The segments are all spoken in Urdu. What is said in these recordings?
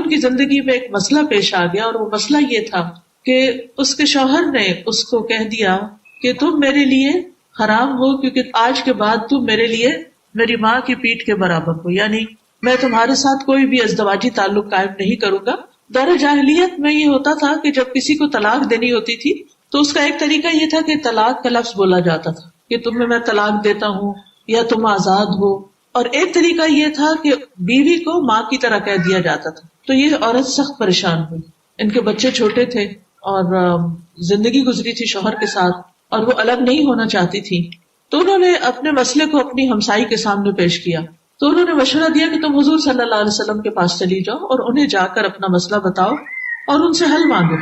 خاتون کی زندگی میں ایک مسئلہ پیش آ گیا، اور وہ مسئلہ یہ تھا کہ اس کے شوہر نے اس کو کہہ دیا کہ تم میرے لیے حرام ہو، کیونکہ آج کے بعد تم میرے لیے میری ماں کی پیٹھ کے برابر ہو، یعنی میں تمہارے ساتھ کوئی بھی ازدواجی تعلق قائم نہیں کروں گا۔ دور جاہلیت میں یہ ہوتا تھا کہ جب کسی کو طلاق دینی ہوتی تھی تو اس کا ایک طریقہ یہ تھا کہ طلاق کا لفظ بولا جاتا تھا کہ تمہیں میں طلاق دیتا ہوں یا تم آزاد ہو، اور ایک طریقہ یہ تھا کہ بیوی کو ماں کی طرح کہہ دیا جاتا تھا۔ تو یہ عورت سخت پریشان ہوئی، ان کے بچے چھوٹے تھے اور زندگی گزری تھی شوہر کے ساتھ اور وہ الگ نہیں ہونا چاہتی تھی۔ تو انہوں نے اپنے مسئلے کو اپنی ہمسائی کے سامنے پیش کیا، تو انہوں نے مشورہ دیا کہ تم حضور صلی اللہ علیہ وسلم کے پاس چلی جاؤ اور انہیں جا کر اپنا مسئلہ بتاؤ اور ان سے حل مانگو۔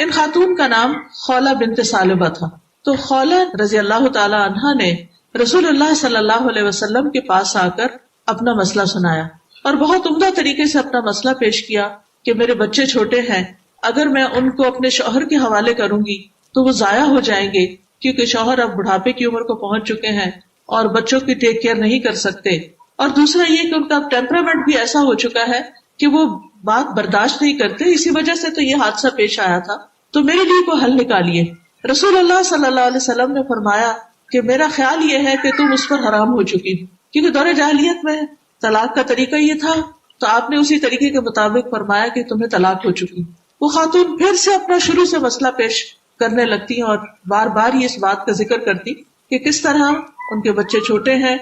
ان خاتون کا نام خولہ بنت ثعلبہ تھا۔ تو خولہ رضی اللہ تعالی عنہا نے رسول اللہ صلی اللہ علیہ وسلم کے پاس آ کر اپنا مسئلہ سنایا اور بہت عمدہ طریقے سے اپنا مسئلہ پیش کیا کہ میرے بچے چھوٹے ہیں، اگر میں ان کو اپنے شوہر کے حوالے کروں گی تو وہ ضائع ہو جائیں گے، کیونکہ شوہر اب بڑھاپے کی عمر کو پہنچ چکے ہیں اور بچوں کی ٹیک کیئر نہیں کر سکتے، اور دوسرا یہ کہ ان کا ٹیمپرامنٹ بھی ایسا ہو چکا ہے کہ وہ بات برداشت نہیں کرتے، اسی وجہ سے تو یہ حادثہ پیش آیا تھا، تو میرے لیے کوئی حل نکالیے۔ رسول اللہ صلی اللہ علیہ وسلم نے فرمایا کہ میرا خیال یہ ہے کہ تم اس پر حرام ہو چکی ہو، کیونکہ دور جاہلیت میں طلاق کا طریقہ یہ تھا، تو آپ نے اسی طریقے کے مطابق فرمایا کہ تمہیں طلاق ہو چکی۔ وہ خاتون پھر سے اپنا شروع سے مسئلہ پیش کرنے لگتی ہیں اور بار بار یہ اس بات کا ذکر کرتی کہ کس طرح ان کے بچے چھوٹے ہیں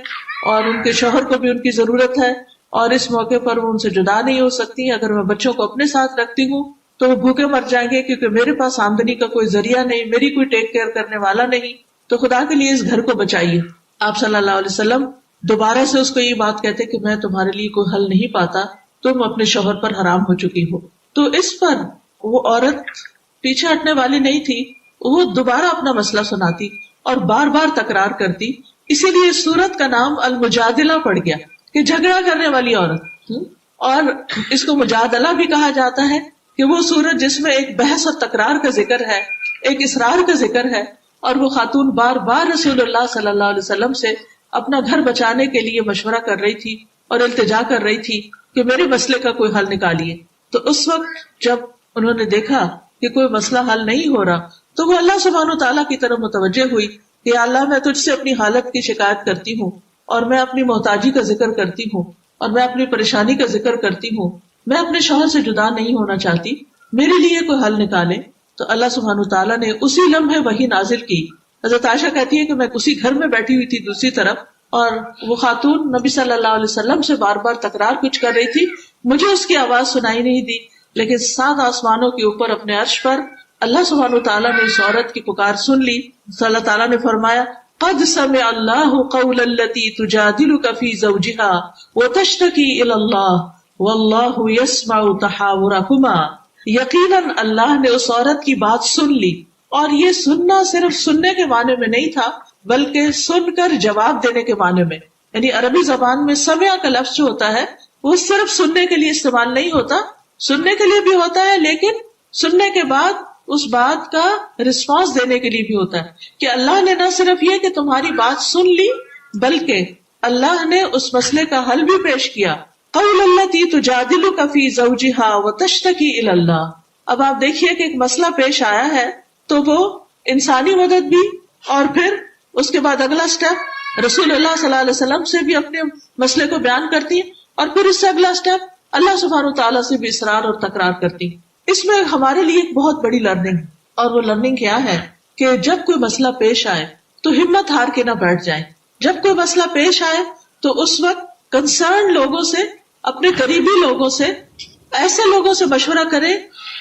اور ان کے شوہر کو بھی ان کی ضرورت ہے، اور اس موقع پر وہ ان سے جدا نہیں ہو سکتی۔ اگر میں بچوں کو اپنے ساتھ رکھتی ہوں تو وہ بھوکے مر جائیں گے، کیونکہ میرے پاس آمدنی کا کوئی ذریعہ نہیں، میری کوئی ٹیک کیئر کرنے والا نہیں، تو خدا کے لیے اس گھر کو بچائیے۔ آپ صلی اللہ علیہ وسلم دوبارہ سے اس کو یہ بات کہتے کہ میں تمہارے لیے کوئی حل نہیں پاتا، تم اپنے شوہر پر حرام ہو چکی ہو۔ تو اس پر وہ عورت پیچھے ہٹنے والی نہیں تھی، وہ دوبارہ اپنا مسئلہ سناتی اور بار بار تکرار کرتی، اسی لیے اس سورت کا نام المجادلہ پڑ گیا کہ جھگڑا کرنے والی عورت، اور اس کو مجادلہ بھی کہا جاتا ہے کہ وہ سورت جس میں ایک بحث اور تکرار کا ذکر ہے، ایک اصرار کا ذکر ہے، اور وہ خاتون بار بار رسول اللہ صلی اللہ علیہ وسلم سے اپنا گھر بچانے کے لیے مشورہ کر رہی تھی اور التجا کر رہی تھی کہ میرے مسئلے کا کوئی حل نکالیے۔ تو اس وقت جب انہوں نے دیکھا کہ کوئی مسئلہ حل نہیں ہو رہا تو وہ اللہ سبحانہ و تعالیٰ کی طرف متوجہ ہوئی کہ یا اللہ، میں تجھ سے اپنی حالت کی شکایت کرتی ہوں، اور میں اپنی محتاجی کا ذکر کرتی ہوں، اور میں اپنی پریشانی کا ذکر کرتی ہوں، میں اپنے شوہر سے جدا نہیں ہونا چاہتی، میرے لیے کوئی حل نکالے۔ تو اللہ سبحانہ و تعالیٰ نے اسی لمحے وحی نازل کی۔ حضرت عائشہ کہتی ہے کہ میں اسی گھر میں بیٹھی ہوئی تھی دوسری طرف، اور وہ خاتون نبی صلی اللہ علیہ وسلم سے بار بار تکرار کچھ کر رہی تھی، مجھے اس کی آواز سنائی نہیں دی، لیکن 7 آسمانوں کے اوپر اپنے عرش پر اللہ سبحانہ تعالیٰ نے اس عورت کی پکار سن لی۔ اللہ تعالیٰ نے فرمایا قد سمع اللہ قول التی تجادلک فی زوجہا وتشتکی الی اللہ واللہ یسمع تحاورکما، یقیناً اللہ نے اس عورت کی بات سن لی، اور یہ سننا صرف سننے کے معنی میں نہیں تھا بلکہ سن کر جواب دینے کے معنی میں، یعنی عربی زبان میں سمع کا لفظ جو ہوتا ہے وہ صرف سننے کے لیے استعمال نہیں ہوتا، سننے کے لیے بھی ہوتا ہے لیکن سننے کے بعد اس بات کا رسپانس دینے کے لیے بھی ہوتا ہے کہ اللہ نے نہ صرف یہ کہ تمہاری بات سن لی بلکہ اللہ نے اس مسئلے کا حل بھی پیش کیا۔ قول التی تجادلک فی زوجہا وتشتکی الی اللہ۔ اب آپ دیکھیے کہ ایک مسئلہ پیش آیا ہے تو وہ انسانی مدد بھی، اور پھر اس کے بعد اگلا سٹیپ رسول اللہ صلی اللہ علیہ وسلم سے بھی اپنے مسئلے کو بیان کرتی ہیں، اور پھر اس سے اگلا سٹیپ اللہ سبحانہ تعالیٰ سے بھی اصرار اور تکرار کرتی ہیں۔ اس میں ہمارے لیے ایک بہت بڑی لرننگ، اور وہ لرننگ کیا ہے کہ جب کوئی مسئلہ پیش آئے تو ہمت ہار کے نہ بیٹھ جائیں۔ جب کوئی مسئلہ پیش آئے تو اس وقت کنسرن لوگوں سے، اپنے قریبی لوگوں سے، ایسے لوگوں سے مشورہ کریں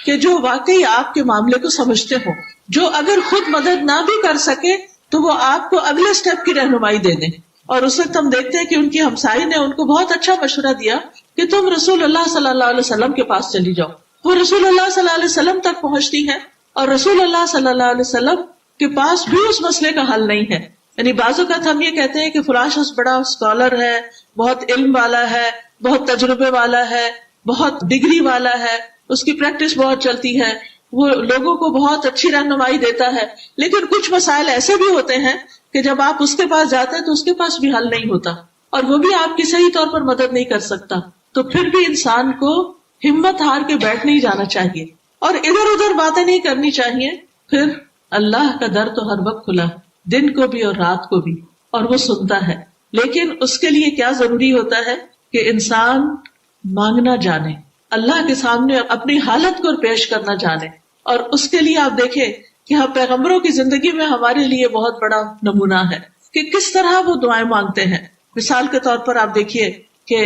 کہ جو واقعی آپ کے معاملے کو سمجھتے ہوں، جو اگر خود مدد نہ بھی کر سکے تو وہ آپ کو اگلے سٹیپ کی رہنمائی دے دیں۔ اور اس وقت ہم دیکھتے ہیں کہ ان کی ہمسائی نے ان کو بہت اچھا مشورہ دیا کہ تم رسول اللہ صلی اللہ علیہ وسلم کے پاس چلی جاؤ۔ وہ رسول اللہ صلی اللہ علیہ وسلم تک پہنچتی ہیں، اور رسول اللہ صلی اللہ علیہ وسلم کے پاس بھی اس مسئلے کا حل نہیں ہے۔ یعنی بعض اوقات ہم یہ کہتے ہیں کہ فلاں شخص بڑا اسکالر ہے، بہت علم والا ہے، بہت تجربے والا ہے، بہت ڈگری والا ہے، اس کی پریکٹس بہت چلتی ہے، وہ لوگوں کو بہت اچھی رہنمائی دیتا ہے، لیکن کچھ مسائل ایسے بھی ہوتے ہیں کہ جب آپ اس کے پاس جاتے ہیں تو اس کے پاس بھی حل نہیں ہوتا، اور وہ بھی آپ کی صحیح طور پر مدد نہیں کر سکتا۔ تو پھر بھی انسان کو ہمت ہار کے بیٹھ نہیں جانا چاہیے اور ادھر ادھر باتیں نہیں کرنی چاہیے. پھر اللہ کا در تو ہر وقت کھلا ہے, دن کو بھی اور رات کو بھی, اور وہ سنتا ہے. لیکن اس کے لیے کیا ضروری ہوتا ہے کہ انسان مانگنا جانے, اللہ کے سامنے اپنی حالت کو پیش کرنا جانے. اور اس کے لیے آپ دیکھیں کہ ہاں پیغمبروں کی زندگی میں ہمارے لیے بہت بڑا نمونہ ہے کہ کس طرح وہ دعائیں مانگتے ہیں. مثال کے طور پر آپ دیکھیے کہ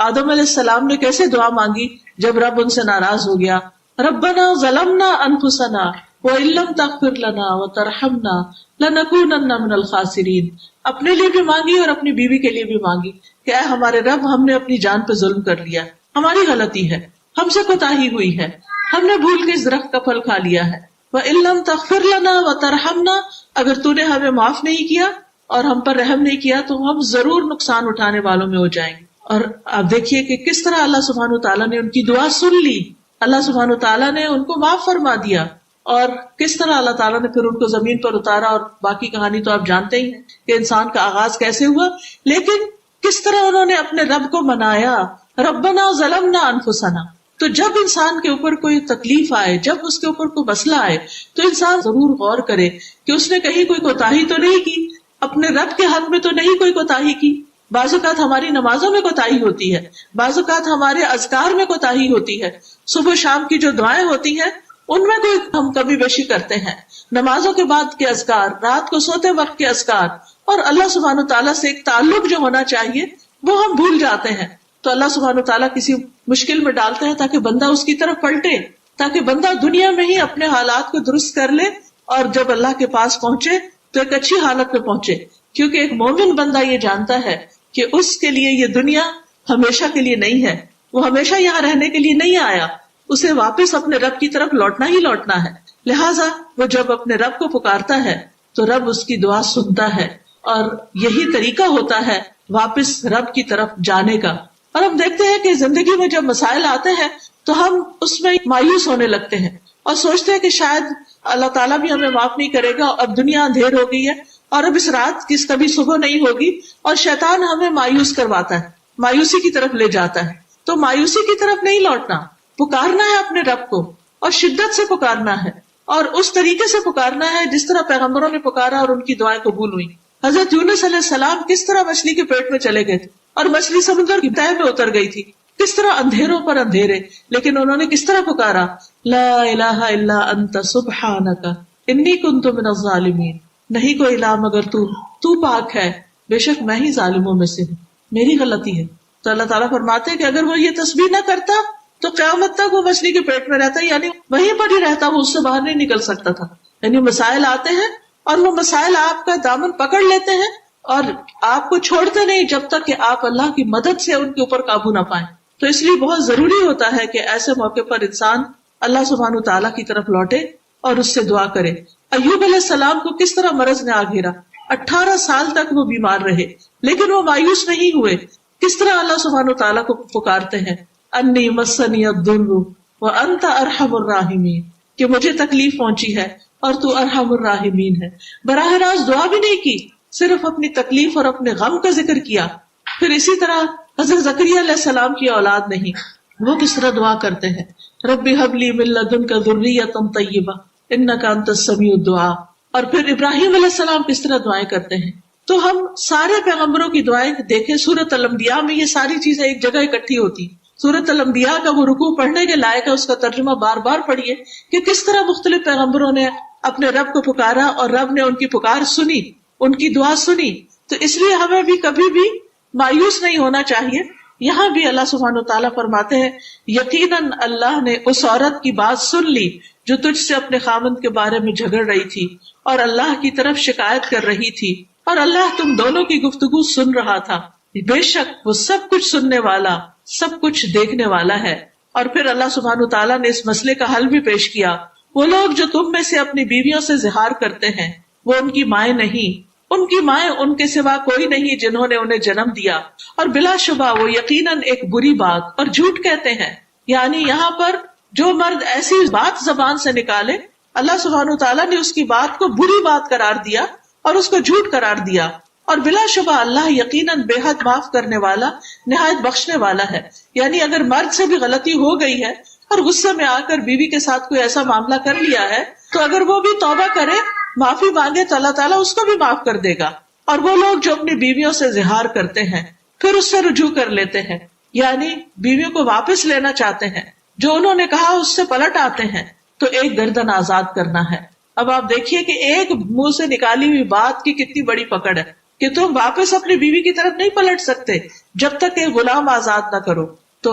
آدم علیہ السلام نے کیسے دعا مانگی جب رب ان سے ناراض ہو گیا. ربنا ظلمنا انفسنا وان لم تغفر لنا وترحمنا لنکونن من الخاسرین. اپنے لیے بھی مانگی اور اپنی بیوی کے لیے بھی مانگی کہ اے ہمارے رب, ہم نے اپنی جان پہ ظلم کر لیا, ہماری غلطی ہے, ہم سے کوتاہی ہوئی ہے, ہم نے بھول کے اس درخت کا پھل کھا لیا ہے. وان لم تغفر لنا وترحمنا, اگر تو نے ہمیں معاف نہیں کیا اور ہم پر رحم نہیں کیا تو ہم ضرور نقصان اٹھانے والوں میں ہو جائیں گے. اور آپ دیکھیے کہ کس طرح اللہ سبحانہ تعالیٰ نے ان کی دعا سن لی, اللہ سبحانہ تعالیٰ نے ان کو معاف فرما دیا, اور کس طرح اللہ تعالیٰ نے پھر ان کو زمین پر اتارا. اور باقی کہانی تو آپ جانتے ہی ہیں کہ انسان کا آغاز کیسے ہوا, لیکن کس طرح انہوں نے اپنے رب کو منایا, ربنا ظلمنا انفسنا. تو جب انسان کے اوپر کوئی تکلیف آئے, جب اس کے اوپر کوئی مسئلہ آئے, تو انسان ضرور غور کرے کہ اس نے کہیں کوئی کوتاہی تو نہیں کی, اپنے رب کے حق میں تو نہیں کوئی کوتاہی کی. بعض اوقات ہماری نمازوں میں کوتاہی ہوتی ہے, بعض اوقات ہمارے اذکار میں کوتاہی ہوتی ہے, صبح شام کی جو دعائیں ہوتی ہیں ان میں کوئی ہم کمی بیشی کرتے ہیں, نمازوں کے بعد کے اذکار, رات کو سوتے وقت کے اذکار, اور اللہ سبحانہ تعالیٰ سے ایک تعلق جو ہونا چاہیے وہ ہم بھول جاتے ہیں. تو اللہ سبحانہ تعالیٰ کسی مشکل میں ڈالتے ہیں تاکہ بندہ اس کی طرف پلٹے, تاکہ بندہ دنیا میں ہی اپنے حالات کو درست کر لے اور جب اللہ کے پاس پہنچے تو ایک اچھی حالت میں پہنچے. کیونکہ ایک مومن بندہ یہ جانتا ہے کہ اس کے لیے یہ دنیا ہمیشہ کے لیے نہیں ہے, وہ ہمیشہ یہاں رہنے کے لیے نہیں آیا, اسے واپس اپنے رب کی طرف لوٹنا ہی لوٹنا ہے. لہٰذا وہ جب اپنے رب کو پکارتا ہے تو رب اس کی دعا سنتا ہے, اور یہی طریقہ ہوتا ہے واپس رب کی طرف جانے کا. اور ہم دیکھتے ہیں کہ زندگی میں جب مسائل آتے ہیں تو ہم اس میں مایوس ہونے لگتے ہیں اور سوچتے ہیں کہ شاید اللہ تعالیٰ بھی ہمیں معاف نہیں کرے گا, اور دنیا اندھیر ہو گئی ہے اور اب اس رات کس کبھی صبح نہیں ہوگی, اور شیطان ہمیں مایوس کرواتا ہے, مایوسی کی طرف لے جاتا ہے. تو مایوسی کی طرف نہیں لوٹنا, پکارنا ہے اپنے رب کو اور شدت سے پکارنا ہے, اور اس طریقے سے پکارنا ہے جس طرح پیغمبروں نے پکارا اور ان کی دعائیں قبول ہوئی. حضرت یونس علیہ السلام کس طرح مچھلی کے پیٹ میں چلے گئے تھے اور مچھلی سمندر کی تہہ میں اتر گئی تھی, کس طرح اندھیروں پر اندھیرے, لیکن انہوں نے کس طرح پکارا, لا الہ الا انت سبحانک انی کنت من الظالمین. نہیں کوئی الہ مگر تو پاک ہے, بے شک میں ہی ظالموں میں سے ہوں, میری غلطی ہے. تو اللہ تعالیٰ فرماتے ہیں کہ اگر وہ یہ تسبیح نہ کرتا تو قیامت تک وہ مچھلی کے پیٹ میں رہتا, یعنی وہیں پر ہی رہتا, وہ اس سے باہر نہیں نکل سکتا تھا. یعنی مسائل آتے ہیں اور وہ مسائل آپ کا دامن پکڑ لیتے ہیں اور آپ کو چھوڑتے نہیں جب تک کہ آپ اللہ کی مدد سے ان کے اوپر قابو نہ پائیں. تو اس لیے بہت ضروری ہوتا ہے کہ ایسے موقع پر انسان اللہ سبحانہ تعالیٰ کی طرف لوٹے اور اس سے دعا کرے. ایوب علیہ السلام کو کس طرح مرض نے آ گھیرا, 18 سال تک وہ بیمار رہے لیکن وہ مایوس نہیں ہوئے. کس طرح اللہ سبحانہ تعالیٰ کو پکارتے ہیں, انی مسنی الضر وانت ارحم الراحمین, کہ مجھے تکلیف پہنچی ہے اور تو ارحم الراحمین ہے. براہ راست دعا بھی نہیں کی, صرف اپنی تکلیف اور اپنے غم کا ذکر کیا. پھر اسی طرح حضرت زکریا علیہ السلام کی اولاد نہیں, وہ کس طرح دعا کرتے ہیں, ربی حب لی من لدنک ذریۃ طیبہ انک انت السمیع الدعاء. اور پھر ابراہیم علیہ السلام کس طرح دعائیں کرتے ہیں. تو ہم سارے پیغمبروں کی دعائیں دیکھیں, سورۃ الانبیاء میں یہ ساری چیزیں ایک جگہ اکٹھی ہوتی. سورۃ الانبیاء کا وہ رکوع پڑھنے کے لائق ہے, اس کا ترجمہ بار بار پڑھیے کہ کس طرح مختلف پیغمبروں نے اپنے رب کو پکارا اور رب نے ان کی پکار سنی, ان کی دعا سنی. تو اس لیے ہمیں بھی کبھی بھی مایوس نہیں ہونا چاہیے. یہاں بھی اللہ سبحانہ وتعالیٰ فرماتے ہیں یقیناً اللہ نے اس عورت کی بات سن لی جو تجھ سے اپنے خاوند کے بارے میں جھگڑ رہی تھی اور اللہ کی طرف شکایت کر رہی تھی, اور اللہ تم دونوں کی گفتگو سن رہا تھا. بے شک وہ سب کچھ سننے والا, سب کچھ دیکھنے والا ہے. اور پھر اللہ سبحانہ تعالیٰ نے اس مسئلے کا حل بھی پیش کیا. وہ لوگ جو تم میں سے اپنی بیویوں سے زہار کرتے ہیں وہ ان کی مائیں نہیں, ان کی مائیں ان کے سوا کوئی نہیں جنہوں نے انہیں جنم دیا, اور بلا شبہ وہ یقیناً ایک بری بات اور جھوٹ کہتے ہیں. یعنی یہاں پر جو مرد ایسی بات زبان سے نکالے, اللہ سبحانہ تعالیٰ نے اس کی بات کو بری بات قرار دیا اور اس کو جھوٹ قرار دیا. اور بلا شبہ اللہ یقیناً بے حد معاف کرنے والا نہایت بخشنے والا ہے. یعنی اگر مرد سے بھی غلطی ہو گئی ہے اور غصے میں آ کر بیوی کے ساتھ کوئی ایسا معاملہ کر لیا ہے تو اگر وہ بھی توبہ کرے, معافی مانگے تو اللہ تعالیٰ اس کو بھی معاف کر دے گا. اور وہ لوگ جو اپنی بیویوں سے زہار کرتے ہیں پھر اس سے رجوع کر لیتے ہیں, یعنی بیویوں کو واپس لینا چاہتے ہیں, جو انہوں نے کہا اس سے پلٹ آتے ہیں, تو ایک گردن آزاد کرنا ہے. اب آپ دیکھیے کہ ایک منہ سے نکالی ہوئی بات کی کتنی بڑی پکڑ ہے کہ تم واپس اپنی بیوی کی طرف نہیں پلٹ سکتے جب تک کہ غلام آزاد نہ کرو. تو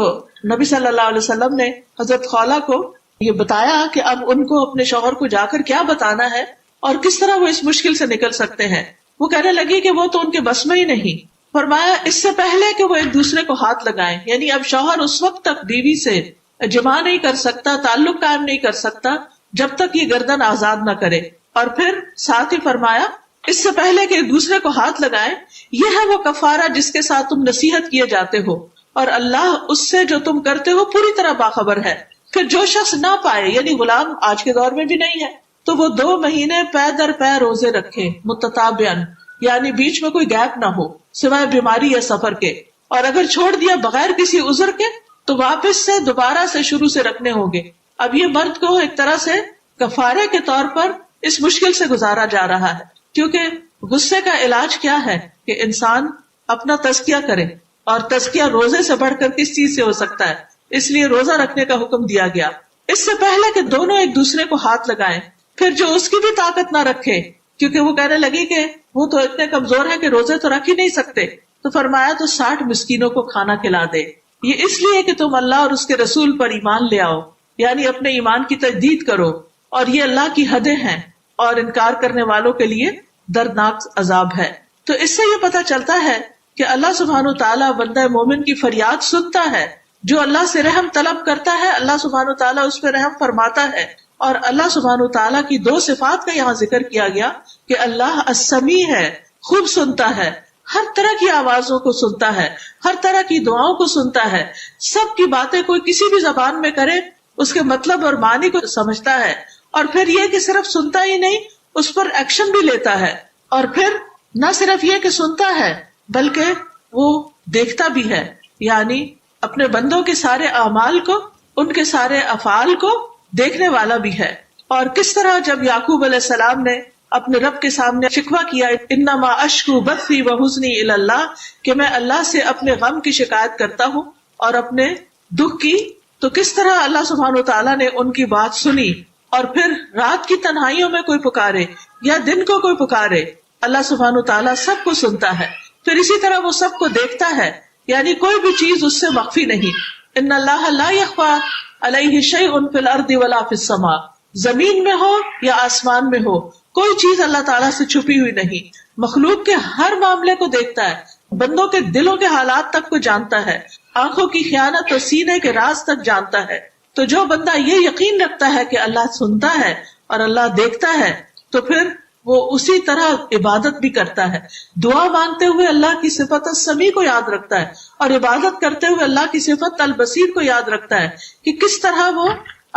نبی صلی اللہ علیہ وسلم نے حضرت خولہ کو یہ بتایا کہ اب ان کو اپنے شوہر کو جا کر کیا بتانا ہے اور کس طرح وہ اس مشکل سے نکل سکتے ہیں. وہ کہنے لگی کہ وہ تو ان کے بس میں ہی نہیں. فرمایا اس سے پہلے کہ وہ ایک دوسرے کو ہاتھ لگائیں, یعنی اب شوہر اس وقت تک بیوی سے جمع نہیں کر سکتا, تعلق قائم نہیں کر سکتا جب تک یہ گردن آزاد نہ کرے. اور پھر ساتھ ہی فرمایا اس سے پہلے کہ ایک دوسرے کو ہاتھ لگائیں, یہ ہے وہ کفارہ جس کے ساتھ تم نصیحت کیے جاتے ہو, اور اللہ اس سے جو تم کرتے ہو پوری طرح باخبر ہے. پھر جو شخص نہ پائے, یعنی غلام آج کے دور میں بھی نہیں ہے, تو وہ 2 مہینے پے در پے روزے رکھے متتابعن, یعنی بیچ میں کوئی گیپ نہ ہو سوائے بیماری یا سفر کے. اور اگر چھوڑ دیا بغیر کسی عذر کے تو واپس سے دوبارہ سے شروع سے رکھنے ہوں گے. اب یہ مرد کو ایک طرح سے کفارے کے طور پر اس مشکل سے گزارا جا رہا ہے, کیونکہ غصے کا علاج کیا ہے کہ انسان اپنا تزکیہ کرے, اور تزکیہ روزے سے بڑھ کر کس چیز سے ہو سکتا ہے, اس لیے روزہ رکھنے کا حکم دیا گیا. اس سے پہلے کہ دونوں ایک دوسرے کو ہاتھ لگائیں, پھر جو اس کی بھی طاقت نہ رکھے, کیونکہ وہ کہنے لگی کہ وہ تو اتنے کمزور ہے کہ روزے تو رکھ ہی نہیں سکتے, تو فرمایا تو 60 مسکینوں کو کھانا کھلا دے. یہ اس لیے کہ تم اللہ اور اس کے رسول پر ایمان لے آؤ, یعنی اپنے ایمان کی تجدید کرو, اور یہ اللہ کی حدیں ہیں, اور انکار کرنے والوں کے لیے دردناک عذاب ہے. تو اس سے یہ پتہ چلتا ہے کہ اللہ سبحانہ وتعالیٰ بندہ مومن کی فریاد سنتا ہے. جو اللہ سے رحم طلب کرتا ہے اللہ سبحانہ وتعالیٰ اس پہ رحم فرماتا ہے. اور اللہ سبحانہ وتعالیٰ کی 2 صفات کا یہاں ذکر کیا گیا کہ اللہ السمیع ہے, خوب سنتا ہے, ہر طرح کی آوازوں کو سنتا ہے, ہر طرح کی دعاؤں کو سنتا ہے, سب کی باتیں کوئی کسی بھی زبان میں کرے اس کے مطلب اور معنی کو سمجھتا ہے. اور پھر یہ کہ صرف سنتا ہی نہیں, اس پر ایکشن بھی لیتا ہے. اور پھر نہ صرف یہ کہ سنتا ہے بلکہ وہ دیکھتا بھی ہے, یعنی اپنے بندوں کے سارے اعمال کو, ان کے سارے افعال کو دیکھنے والا بھی ہے. اور کس طرح جب یعقوب علیہ السلام نے اپنے رب کے سامنے شکوہ کیا, انما اشکو بثی وحزنی الی اللہ, کہ میں اللہ سے اپنے غم کی شکایت کرتا ہوں اور اپنے دکھ کی, تو کس طرح اللہ سبحانہ وتعالیٰ نے ان کی بات سنی. اور پھر رات کی تنہائیوں میں کوئی پکارے یا دن کو کوئی پکارے, اللہ سبحانہ وتعالیٰ سب کو سنتا ہے. پھر اسی طرح وہ سب کو دیکھتا ہے, یعنی کوئی بھی چیز اس سے مخفی نہیں. ان اللہ لا یخفی علیہ شیء فی الارض ولا فی السماء, زمین میں ہو یا آسمان میں ہو کوئی چیز اللہ تعالیٰ سے چھپی ہوئی نہیں. مخلوق کے ہر معاملے کو دیکھتا ہے, بندوں کے دلوں کے حالات تک کو جانتا ہے, آنکھوں کی خیانت اور سینے کے راز تک جانتا ہے. تو جو بندہ یہ یقین رکھتا ہے کہ اللہ سنتا ہے اور اللہ دیکھتا ہے, تو پھر وہ اسی طرح عبادت بھی کرتا ہے. دعا مانگتے ہوئے اللہ کی صفت السمیع کو یاد رکھتا ہے, اور عبادت کرتے ہوئے اللہ کی صفت البصیر کو یاد رکھتا ہے کہ کس طرح وہ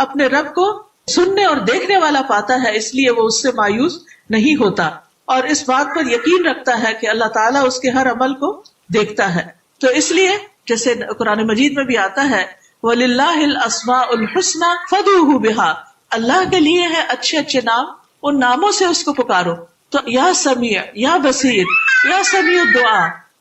اپنے رب کو سننے اور دیکھنے والا پاتا ہے, اس لیے وہ اس سے مایوس نہیں ہوتا, اور اس بات پر یقین رکھتا ہے کہ اللہ تعالیٰ اس کے ہر عمل کو دیکھتا ہے. تو اس لیے جیسے قرآن مجید میں بھی آتا ہے وَلِلَّهِ الْأَسْمَاءُ الْحُسْنَى فَادْعُوهُ بِهَا, اللہ کے لیے ہے اچھے اچھے نام, ان ناموں سے اس کو پکارو. تو یا سمیع, یا بصیر, یا سمیع الدعا,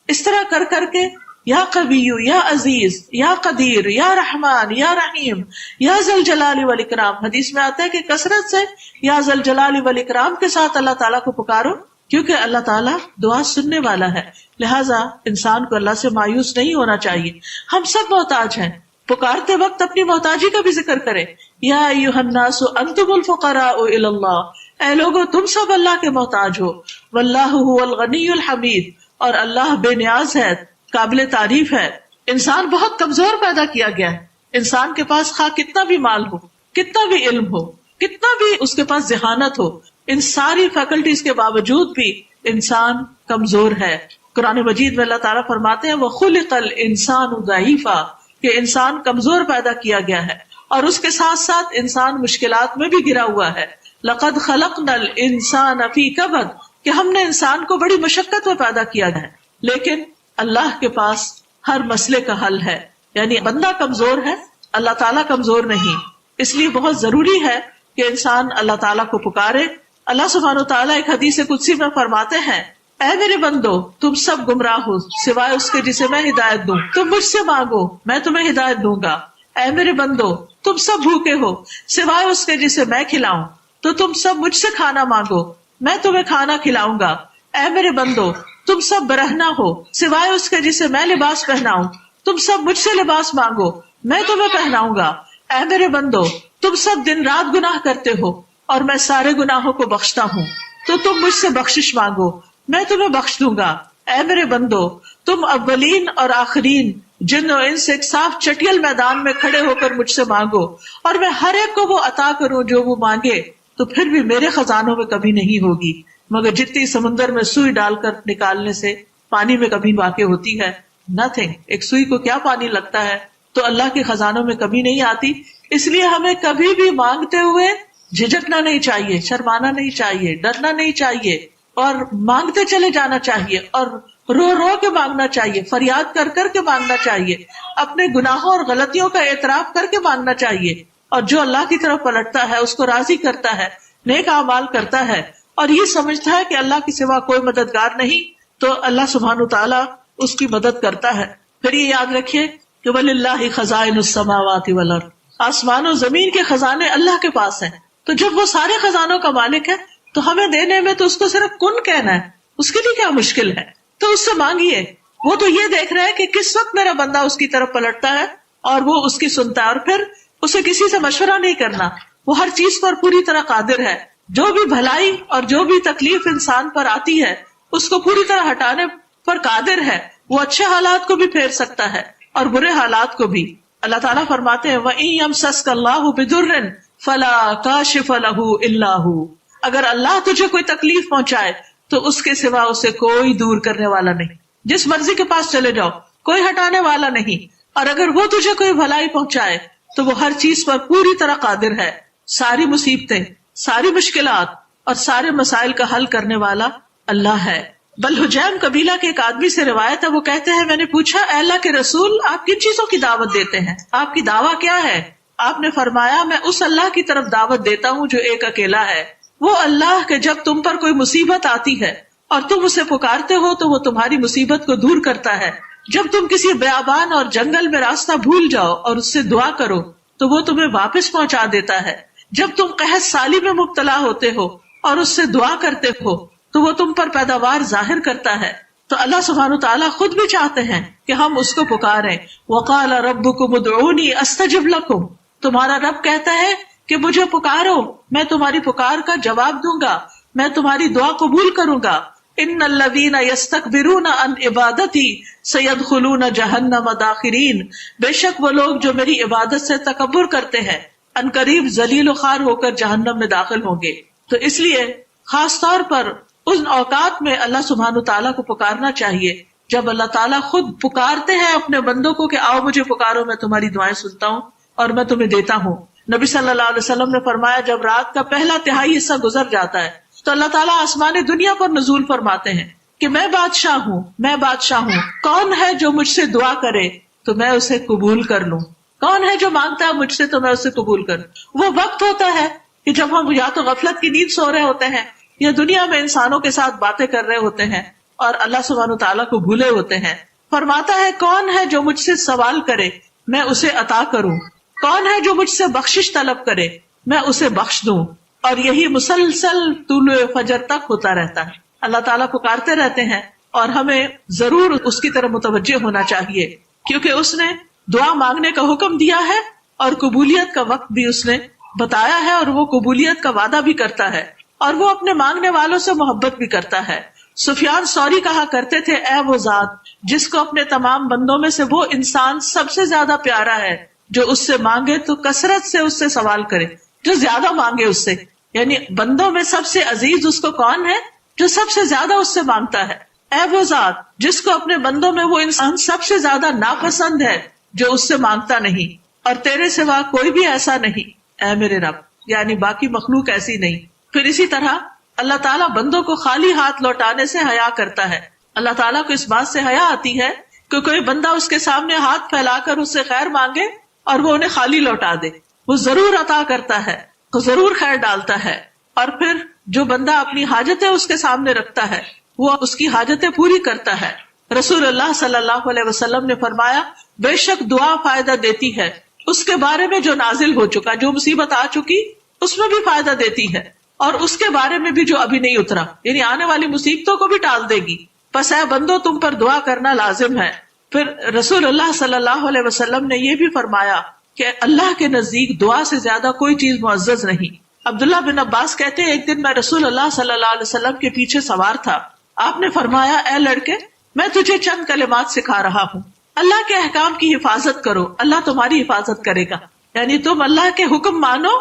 اس طرح کر کر کے یا قوی, یا عزیز, یا قدیر, یا رحمان, یا رحیم, یا ذل جلال والاکرام. حدیث میں آتا ہے کہ کثرت سے یا ذل جلال والاکرام کے ساتھ اللہ تعالیٰ کو پکارو, کیونکہ اللہ تعالیٰ دعا سننے والا ہے. لہٰذا انسان کو اللہ سے مایوس نہیں ہونا چاہیے. ہم سب محتاج ہیں, پکارتے وقت اپنی محتاجی کا بھی ذکر کریں. یا ایھا الناس انتم الفقراء الی اللہ, اے لوگو تم سب اللہ کے محتاج ہو. واللہ هو الغنی الحمید, اور اللہ بے نیاز ہے, قابل تعریف ہے. انسان بہت کمزور پیدا کیا گیا ہے. انسان کے پاس خواہ کتنا بھی مال ہو, کتنا بھی علم ہو, کتنا بھی اس کے پاس ذہانت ہو, ان ساری فیکلٹیز کے باوجود بھی انسان کمزور ہے. قرآن مجید میں اللہ تعالیٰ فرماتے ہیں وَخُلِقَ الْإِنسَانُ ضَعِيفًا, کہ انسان کمزور پیدا کیا گیا ہے, اور اس کے ساتھ ساتھ انسان مشکلات میں بھی گرا ہوا ہے. لَقَدْ خَلَقْنَا الْإِنسَانَ فِي كَبَدٍ, کہ ہم نے انسان کو بڑی مشقت میں پیدا کیا ہے، لیکن اللہ کے پاس ہر مسئلے کا حل ہے. یعنی بندہ کمزور ہے، اللہ تعالیٰ کمزور نہیں. اس لیے بہت ضروری ہے کہ انسان اللہ تعالیٰ کو پکارے. اللہ سبحانہ و تعالیٰ ایک حدیث قدسی میں فرماتے ہیں، اے میرے بندو تم سب گمراہ ہو سوائے اس کے جسے میں ہدایت دوں، تم مجھ سے مانگو میں تمہیں ہدایت دوں گا. اے میرے بندو تم سب بھوکے ہو سوائے اس کے جسے میں کھلاؤں، تو تم سب مجھ سے کھانا مانگو میں تمہیں کھانا کھلاؤں گا. اے میرے بندو تم سب برہنہ ہو سوائے اس کے جسے میں لباس پہناؤں، تم سب مجھ سے لباس مانگو میں تمہیں پہناؤں گا. اے میرے بندو تم سب دن رات گناہ کرتے ہو اور میں سارے گناہوں کو بخشتا ہوں، تو تم مجھ سے بخشش مانگو میں تمہیں بخش دوں گا. اے میرے بندو تم اولین اور آخرین جن و انس ایک صاف چٹیل میدان میں کھڑے ہو کر مجھ سے مانگو اور میں ہر ایک کو وہ عطا کروں جو وہ مانگے، تو پھر بھی میرے خزانوں میں کمی نہیں ہوگی مگر جتنی سمندر میں سوئی ڈال کر نکالنے سے پانی میں کمی واقع ہوتی ہے. نتھنگ، ایک سوئی کو کیا پانی لگتا ہے. تو اللہ کے خزانوں میں کمی نہیں آتی. اس لیے ہمیں کبھی بھی مانگتے ہوئے جھجکنا نہیں چاہیے، شرمانا نہیں چاہیے، ڈرنا نہیں چاہیے، اور مانگتے چلے جانا چاہیے اور رو رو کے مانگنا چاہیے، فریاد کر کر کے مانگنا چاہیے، اپنے گناہوں اور غلطیوں کا اعتراف کر کے مانگنا چاہیے. اور جو اللہ کی طرف پلٹتا ہے اس کو راضی کرتا ہے، نیک اعمال کرتا ہے اور یہ سمجھتا ہے کہ اللہ کے سوا کوئی مددگار نہیں، تو اللہ سبحانہ وتعالیٰ اس کی مدد کرتا ہے. پھر یہ یاد رکھیے کہ وَلِلَّهِ خَزَائِنُ السَّمَاوَاتِ وَالْأَرْضِ، آسمان و زمین کے خزانے اللہ کے پاس ہیں. تو جب وہ سارے خزانوں کا مالک ہے تو ہمیں دینے میں تو اس کو صرف کن کہنا ہے، اس کے لیے کیا مشکل ہے. تو اس سے مانگیے. وہ تو یہ دیکھ رہا ہے کہ کس وقت میرا بندہ اس کی طرف پلٹتا ہے اور وہ اس کی سنتا ہے، اور پھر اسے کسی سے مشورہ نہیں کرنا. وہ ہر چیز پر پوری طرح قادر ہے. جو بھی بھلائی اور جو بھی تکلیف انسان پر آتی ہے اس کو پوری طرح ہٹانے پر قادر ہے. وہ اچھے حالات کو بھی پھیر سکتا ہے اور برے حالات کو بھی. اللہ تعالیٰ فرماتے ہیں وَإِن يَمْسَسْكَ اللَّهُ بِضُرٍّ فَلَا كَاشِفَ لَهُ إِلَّا هُ، اگر اللہ تجھے کوئی تکلیف پہنچائے تو اس کے سوا اسے کوئی دور کرنے والا نہیں. جس مرضی کے پاس چلے جاؤ کوئی ہٹانے والا نہیں. اور اگر وہ تجھے کوئی بھلائی پہنچائے تو وہ ہر چیز پر پوری طرح قادر ہے. ساری مصیبتیں، ساری مشکلات اور سارے مسائل کا حل کرنے والا اللہ ہے. بل حجیم قبیلہ کے ایک آدمی سے روایت ہے، وہ کہتے ہیں میں نے پوچھا اے اللہ کے رسول آپ کن چیزوں کی دعوت دیتے ہیں، آپ کی دعویٰ کیا ہے؟ آپ نے فرمایا میں اس اللہ کی طرف دعوت دیتا ہوں جو ایک اکیلا ہے. وہ اللہ کہ جب تم پر کوئی مصیبت آتی ہے اور تم اسے پکارتے ہو تو وہ تمہاری مصیبت کو دور کرتا ہے. جب تم کسی بیابان اور جنگل میں راستہ بھول جاؤ اور اس سے دعا کرو تو وہ تمہیں واپس پہنچا دیتا ہے. جب تم قحط سالی میں مبتلا ہوتے ہو اور اس سے دعا کرتے ہو تو وہ تم پر پیداوار ظاہر کرتا ہے. تو اللہ سبحانہ تعالیٰ خود بھی چاہتے ہیں کہ ہم اس کو پکاریں. وَقَالَ رَبُّكُمُ ادْعُونِي أَسْتَجِبْ لَكُمْ، تمہارا رب کہتا ہے کہ مجھے پکارو میں تمہاری پکار کا جواب دوں گا، میں تمہاری دعا قبول کروں گا. إِنَّ الَّذِينَ يَسْتَكْبِرُونَ عَنْ عِبَادَتِي سَيَدْخُلُونَ جَهَنَّمَ دَاخِرِينَ، بے شک وہ لوگ جو میری عبادت سے تکبر کرتے ہیں ان قریب ذلیل و خوار ہو کر جہنم میں داخل ہوں گے. تو اس لیے خاص طور پر ان اوقات میں اللہ سبحانہ تعالیٰ کو پکارنا چاہیے جب اللہ تعالیٰ خود پکارتے ہیں اپنے بندوں کو کہ آؤ مجھے پکارو میں تمہاری دعائیں سنتا ہوں اور میں تمہیں دیتا ہوں. نبی صلی اللہ علیہ وسلم نے فرمایا جب رات کا پہلا تہائی حصہ گزر جاتا ہے تو اللہ تعالیٰ آسمان دنیا پر نزول فرماتے ہیں کہ میں بادشاہ ہوں، میں بادشاہ ہوں، کون ہے جو مجھ سے دعا کرے تو میں اسے قبول کر لوں، کون ہے جو مانگتا ہے مجھ سے تو میں اسے قبول کروں. وہ وقت ہوتا ہے کہ جب ہم یا تو غفلت کی نیند سو رہے ہوتے ہیں یا دنیا میں انسانوں کے ساتھ باتیں کر رہے ہوتے ہیں اور اللہ سبحانہ تعالیٰ کو بھولے ہوتے ہیں. فرماتا ہے کون ہے جو مجھ سے سوال کرے میں اسے عطا کروں، کون ہے جو مجھ سے بخشش طلب کرے میں اسے بخش دوں. اور یہی مسلسل طلوع فجر تک ہوتا رہتا ہے. اللہ تعالیٰ پکارتے رہتے ہیں اور ہمیں ضرور اس کی طرف متوجہ ہونا چاہیے کیونکہ اس نے دعا مانگنے کا حکم دیا ہے اور قبولیت کا وقت بھی اس نے بتایا ہے اور وہ قبولیت کا وعدہ بھی کرتا ہے اور وہ اپنے مانگنے والوں سے محبت بھی کرتا ہے. سفیان ثوری کہا کرتے تھے اے وہ ذات جس کو اپنے تمام بندوں میں سے وہ انسان سب سے زیادہ پیارا ہے جو اس سے مانگے تو کثرت سے اس سے سوال کرے، جو زیادہ مانگے اس سے. یعنی بندوں میں سب سے عزیز اس کو کون ہے؟ جو سب سے زیادہ اس سے مانگتا ہے. اے وہ ذات جس کو اپنے بندوں میں وہ انسان سب سے زیادہ ناپسند ہے جو اس سے مانگتا نہیں، اور تیرے سوا کوئی بھی ایسا نہیں اے میرے رب، یعنی باقی مخلوق ایسی نہیں. پھر اسی طرح اللہ تعالیٰ بندوں کو خالی ہاتھ لوٹانے سے حیا کرتا ہے. اللہ تعالیٰ کو اس بات سے حیا آتی ہے کہ کوئی بندہ اس کے سامنے ہاتھ پھیلا کر اس سے خیر مانگے اور وہ انہیں خالی لوٹا دے. وہ ضرور عطا کرتا ہے, وہ ضرور خیر ڈالتا ہے. اور پھر جو بندہ اپنی حاجتیں اس کے سامنے رکھتا ہے وہ اس کی حاجتیں پوری کرتا ہے. رسول اللہ صلی اللہ علیہ وسلم نے فرمایا, بے شک دعا فائدہ دیتی ہے اس کے بارے میں جو نازل ہو چکا, جو مصیبت آ چکی اس میں بھی فائدہ دیتی ہے, اور اس کے بارے میں بھی جو ابھی نہیں اترا, یعنی آنے والی مصیبتوں کو بھی ٹال دے گی. پس اے بندو تم پر دعا کرنا لازم ہے. پھر رسول اللہ صلی اللہ علیہ وسلم نے یہ بھی فرمایا کہ اللہ کے نزدیک دعا سے زیادہ کوئی چیز معزز نہیں. عبداللہ بن عباس کہتے ہیں, ایک دن میں رسول اللہ صلی اللہ علیہ وسلم کے پیچھے سوار تھا. آپ نے فرمایا, اے لڑکے میں تجھے چند کلمات سکھا رہا ہوں, اللہ کے احکام کی حفاظت کرو, اللہ تمہاری حفاظت کرے گا. یعنی تم اللہ کے حکم مانو,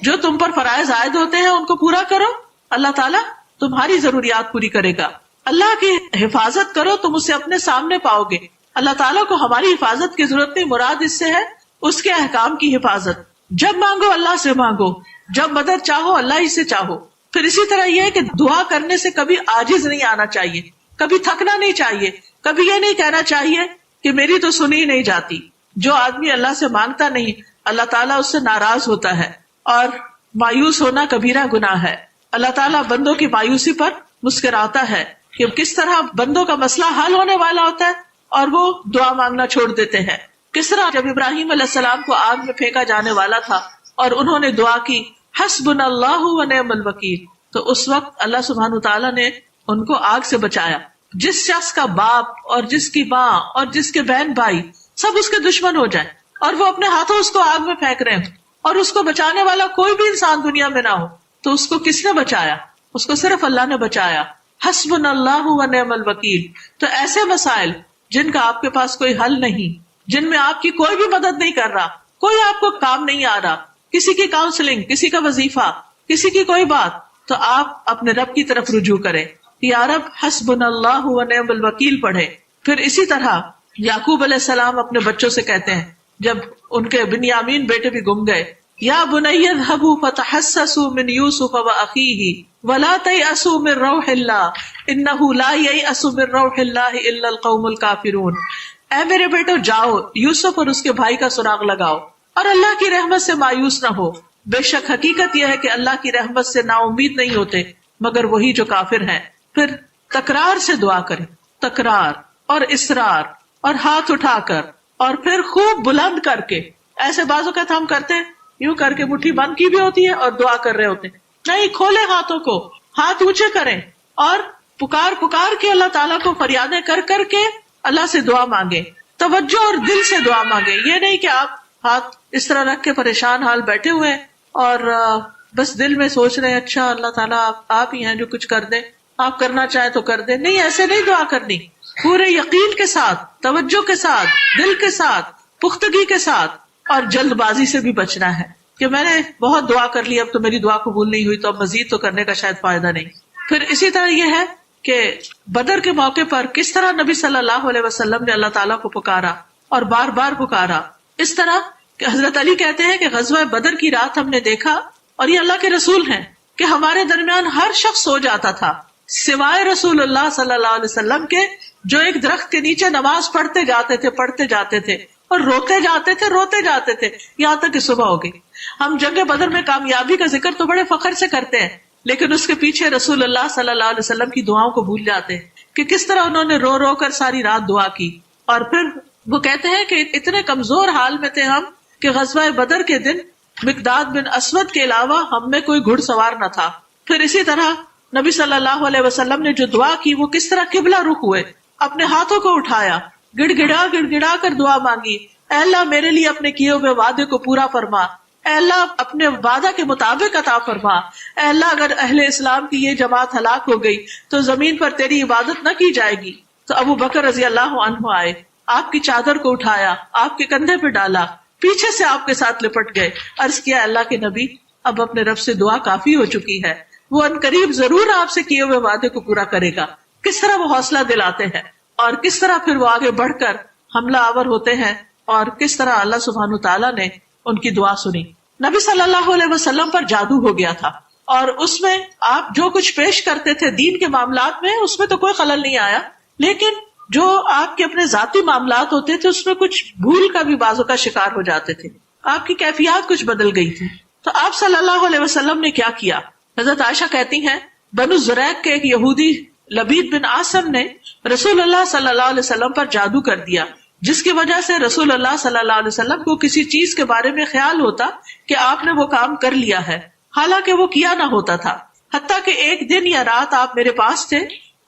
جو تم پر فرائض عائد ہوتے ہیں ان کو پورا کرو, اللہ تعالیٰ تمہاری ضروریات پوری کرے گا. اللہ کی حفاظت کرو, تم اسے اپنے سامنے پاؤ گے. اللہ تعالیٰ کو ہماری حفاظت کی ضرورت نہیں, مراد اس سے ہے اس کے احکام کی حفاظت. جب مانگو اللہ سے مانگو, جب مدد چاہو اللہ ہی سے چاہو. پھر اسی طرح یہ ہے کہ دعا کرنے سے کبھی عاجز نہیں آنا چاہیے, کبھی تھکنا نہیں چاہیے, کبھی یہ نہیں کہنا چاہیے کہ میری تو سنی نہیں جاتی. جو آدمی اللہ سے مانگتا نہیں, اللہ تعالیٰ اس سے ناراض ہوتا ہے, اور مایوس ہونا کبیرہ گناہ ہے. اللہ تعالیٰ بندوں کی مایوسی پر مسکراتا ہے کہ کس طرح بندوں کا مسئلہ حل ہونے والا ہوتا ہے اور وہ دعا مانگنا چھوڑ دیتے ہیں. کس طرح جب ابراہیم علیہ السلام کو آگ میں پھینکا جانے والا تھا اور انہوں نے دعا کی حسبنا اللہ و نعم الوکیل, تو اس وقت اللہ سبحانہ تعالیٰ نے ان کو آگ سے بچایا. جس شخص کا باپ اور جس کی ماں اور جس کے بہن بھائی سب اس کے دشمن ہو جائیں اور وہ اپنے ہاتھوں اس کو آگ میں پھینک رہے ہوں اور اس کو بچانے والا کوئی بھی انسان دنیا میں نہ ہو, تو اس کو کس نے بچایا؟ اس کو صرف اللہ نے بچایا. حسبنا اللہ و نعم الوکیل. تو ایسے مسائل جن کا آپ کے پاس کوئی حل نہیں, جن میں آپ کی کوئی بھی مدد نہیں کر رہا, کوئی آپ کو کام نہیں آ رہا, کسی کی کاؤنسلنگ, کسی کا وظیفہ, کسی کی کوئی بات, تو آپ اپنے رب کی طرف رجوع کریں, یا رب حسبنا اللہ و نعم الوکیل پڑھے. پھر اسی طرح یعقوب علیہ السلام اپنے بچوں سے کہتے ہیں جب ان کے بنیامین بیٹے بھی گم گئے, یا بنی اذهبوا فتحسسوا من یوسف واخیہ ولا تیأسوا من روح اللہ انہ لا ییأس من روح اللہ الا القوم الکافرون. اے میرے بیٹو جاؤ, یوسف اور اس کے بھائی کا سراغ لگاؤ اور اللہ کی رحمت سے مایوس نہ ہو. بے شک حقیقت یہ ہے کہ اللہ کی رحمت سے نا امید نہیں ہوتے مگر وہی جو کافر ہیں. پھر تکرار سے دعا کریں, تکرار اور اصرار, اور ہاتھ اٹھا کر, اور پھر خوب بلند کر کے. ایسے بعض اوقات ہم کرتے ہیں یوں کر کے مٹھی بند کی بھی ہوتی ہے اور دعا کر رہے ہوتے ہیں. نہیں, کھولے ہاتھوں کو, ہاتھ اونچے کریں اور پکار پکار کے اللہ تعالیٰ کو فریادیں کر کر کے اللہ سے دعا مانگے, توجہ اور دل سے دعا مانگے. یہ نہیں کہ آپ ہاتھ اس طرح رکھ کے پریشان حال بیٹھے ہوئے اور بس دل میں سوچ رہے ہیں اچھا اللہ تعالیٰ آپ ہی ہیں جو کچھ کر دیں, آپ کرنا چاہیں تو کر دیں. نہیں, ایسے نہیں دعا کرنی. پورے یقین کے ساتھ, توجہ کے ساتھ, دل کے ساتھ, پختگی کے ساتھ, اور جلد بازی سے بھی بچنا ہے کہ میں نے بہت دعا کر لی, اب تو میری دعا قبول نہیں ہوئی, تو اب مزید تو کرنے کا شاید فائدہ نہیں. پھر اسی طرح یہ ہے کہ بدر کے موقع پر کس طرح نبی صلی اللہ علیہ وسلم نے اللہ تعالیٰ کو پکارا اور بار بار پکارا. اس طرح کہ حضرت علی کہتے ہیں کہ غزوہ بدر کی رات ہم نے دیکھا, اور یہ اللہ کے رسول ہیں, کہ ہمارے درمیان ہر شخص سو جاتا تھا سوائے رسول اللہ صلی اللہ علیہ وسلم کے, جو ایک درخت کے نیچے نماز پڑھتے جاتے تھے اور روتے جاتے تھے یہاں تک کہ صبح ہو گئی. ہم جنگ بدر میں کامیابی کا ذکر تو بڑے فخر سے کرتے ہیں, لیکن اس کے پیچھے رسول اللہ صلی اللہ علیہ وسلم کی دعاؤں کو بھول جاتے ہیں کہ کس طرح انہوں نے رو رو کر ساری رات دعا کی. اور پھر وہ کہتے ہیں کہ اتنے کمزور حال میں تھے ہم کہ غزوہ بدر کے دن مقداد بن اسود کے علاوہ ہم میں کوئی گھڑ سوار نہ تھا. پھر اسی طرح نبی صلی اللہ علیہ وسلم نے جو دعا کی وہ کس طرح قبلہ رخ ہوئے, اپنے ہاتھوں کو اٹھایا, گڑ گڑا کر دعا مانگی, اے اللہ میرے لیے اپنے کیے ہوئے وعدے کو پورا فرما, اے اللہ اپنے وعدہ کے مطابق عطا فرما, اے اللہ اگر اہل اسلام کی یہ جماعت ہلاک ہو گئی تو زمین پر تیری عبادت نہ کی جائے گی. تو ابو بکر رضی اللہ عنہ آئے, آپ کی چادر کو اٹھایا, آپ کے کندھے پہ ڈالا, پیچھے سے آپ کے ساتھ لپٹ گئے, عرض کیا اللہ کے نبی اب اپنے رب سے دعا کافی ہو چکی ہے, وہ عنقریب ضرور آپ سے کیے ہوئے وعدے کو پورا کرے گا. کس طرح وہ حوصلہ دلاتے ہیں اور کس طرح پھر وہ آگے بڑھ کر حملہ آور ہوتے ہیں, اور کس طرح اللہ سبحانہ تعالیٰ نے ان کی دعا سنی. نبی صلی اللہ علیہ وسلم پر جادو ہو گیا تھا اور اس میں آپ جو کچھ پیش کرتے تھے دین کے معاملات میں اس میں تو کوئی خلل نہیں آیا، لیکن جو آپ کے اپنے ذاتی معاملات ہوتے تھے اس میں کچھ بھول کا بھی بازو کا شکار ہو جاتے تھے، آپ کی کیفیات کچھ بدل گئی تھی. تو آپ صلی اللہ علیہ وسلم نے کیا کیا؟ حضرت عائشہ کہتی ہیں بنو زریق کے ایک یہودی لبید بن عاصم نے رسول اللہ صلی اللہ علیہ وسلم پر جادو کر دیا، جس کی وجہ سے رسول اللہ صلی اللہ علیہ وسلم کو کسی چیز کے بارے میں خیال ہوتا کہ آپ نے وہ کام کر لیا ہے، حالانکہ وہ کیا نہ ہوتا تھا. حتیٰ کہ ایک دن یا رات آپ میرے پاس تھے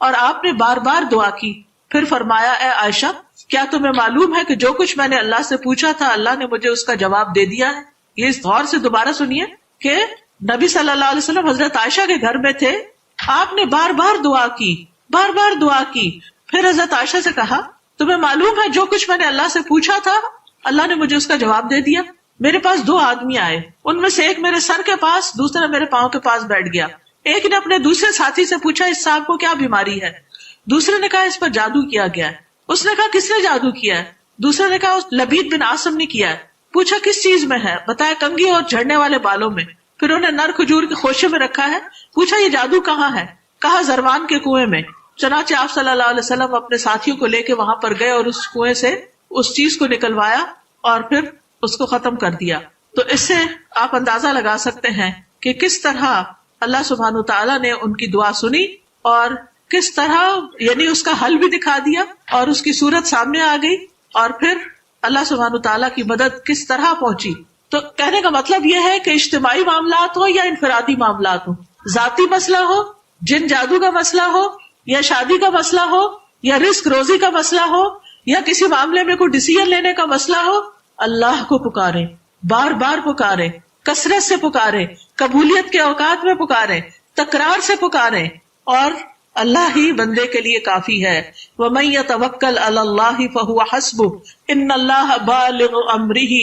اور آپ نے بار بار دعا کی، پھر فرمایا اے عائشہ کیا تمہیں معلوم ہے کہ جو کچھ میں نے اللہ سے پوچھا تھا اللہ نے مجھے اس کا جواب دے دیا ہے. یہ اس غور سے دوبارہ سنیے کہ نبی صلی اللہ علیہ وسلم حضرت عائشہ کے گھر میں تھے، آپ نے بار بار دعا کی، بار بار دعا کی. پھر حضرت عائشہ سے کہا تمہیں معلوم ہے جو کچھ میں نے اللہ سے پوچھا تھا اللہ نے مجھے اس کا جواب دے دیا. میرے پاس دو آدمی آئے، ان میں سے ایک میرے سر کے پاس، دوسرا میرے پاؤں کے پاس بیٹھ گیا. ایک نے اپنے دوسرے ساتھی سے پوچھا اس صاحب کو کیا بیماری ہے؟ دوسرے نے کہا اس پر جادو کیا گیا ہے. اس نے کہا کس نے جادو کیا ہے؟ دوسرے نے کہا اس لبید بن عاصم نے کیا ہے. پوچھا کس چیز میں ہے؟ بتایا کنگھی اور جھڑنے والے بالوں میں. پھر انہیں نر کھجور کے خوشے میں رکھا ہے. پوچھا یہ جادو کہاں ہے؟ کہا زروان کے کنویں میں. چنانچہ آپ صلی اللہ علیہ وسلم اپنے ساتھیوں کو لے کے وہاں پر گئے اور اس کنویں سے اس چیز کو نکلوایا اور پھر اس کو ختم کر دیا. تو اس سے آپ اندازہ لگا سکتے ہیں کہ کس طرح اللہ سبحانہ تعالیٰ نے ان کی دعا سنی اور کس طرح یعنی اس کا حل بھی دکھا دیا اور اس کی صورت سامنے آ گئی اور پھر اللہ سبحانہ تعالیٰ کی مدد کس طرح پہنچی. تو کہنے کا مطلب یہ ہے کہ اجتماعی معاملات ہو یا انفرادی معاملات ہو، ذاتی مسئلہ ہو، جن جادو کا مسئلہ ہو یا شادی کا مسئلہ ہو یا رزق روزی کا مسئلہ ہو یا کسی معاملے میں کوئی ڈیسیژن لینے کا مسئلہ ہو، اللہ کو پکاریں، بار بار پکاریں، کثرت سے پکاریں، قبولیت کے اوقات میں پکاریں، تکرار سے پکاریں، اور اللہ ہی بندے کے لیے کافی ہے. وَمَن يَتَوَكَّلْ عَلَى اللَّهِ فَهُوَ حَسْبُهُ إِنَّ اللَّهَ بَالِغُ أَمْرِهِ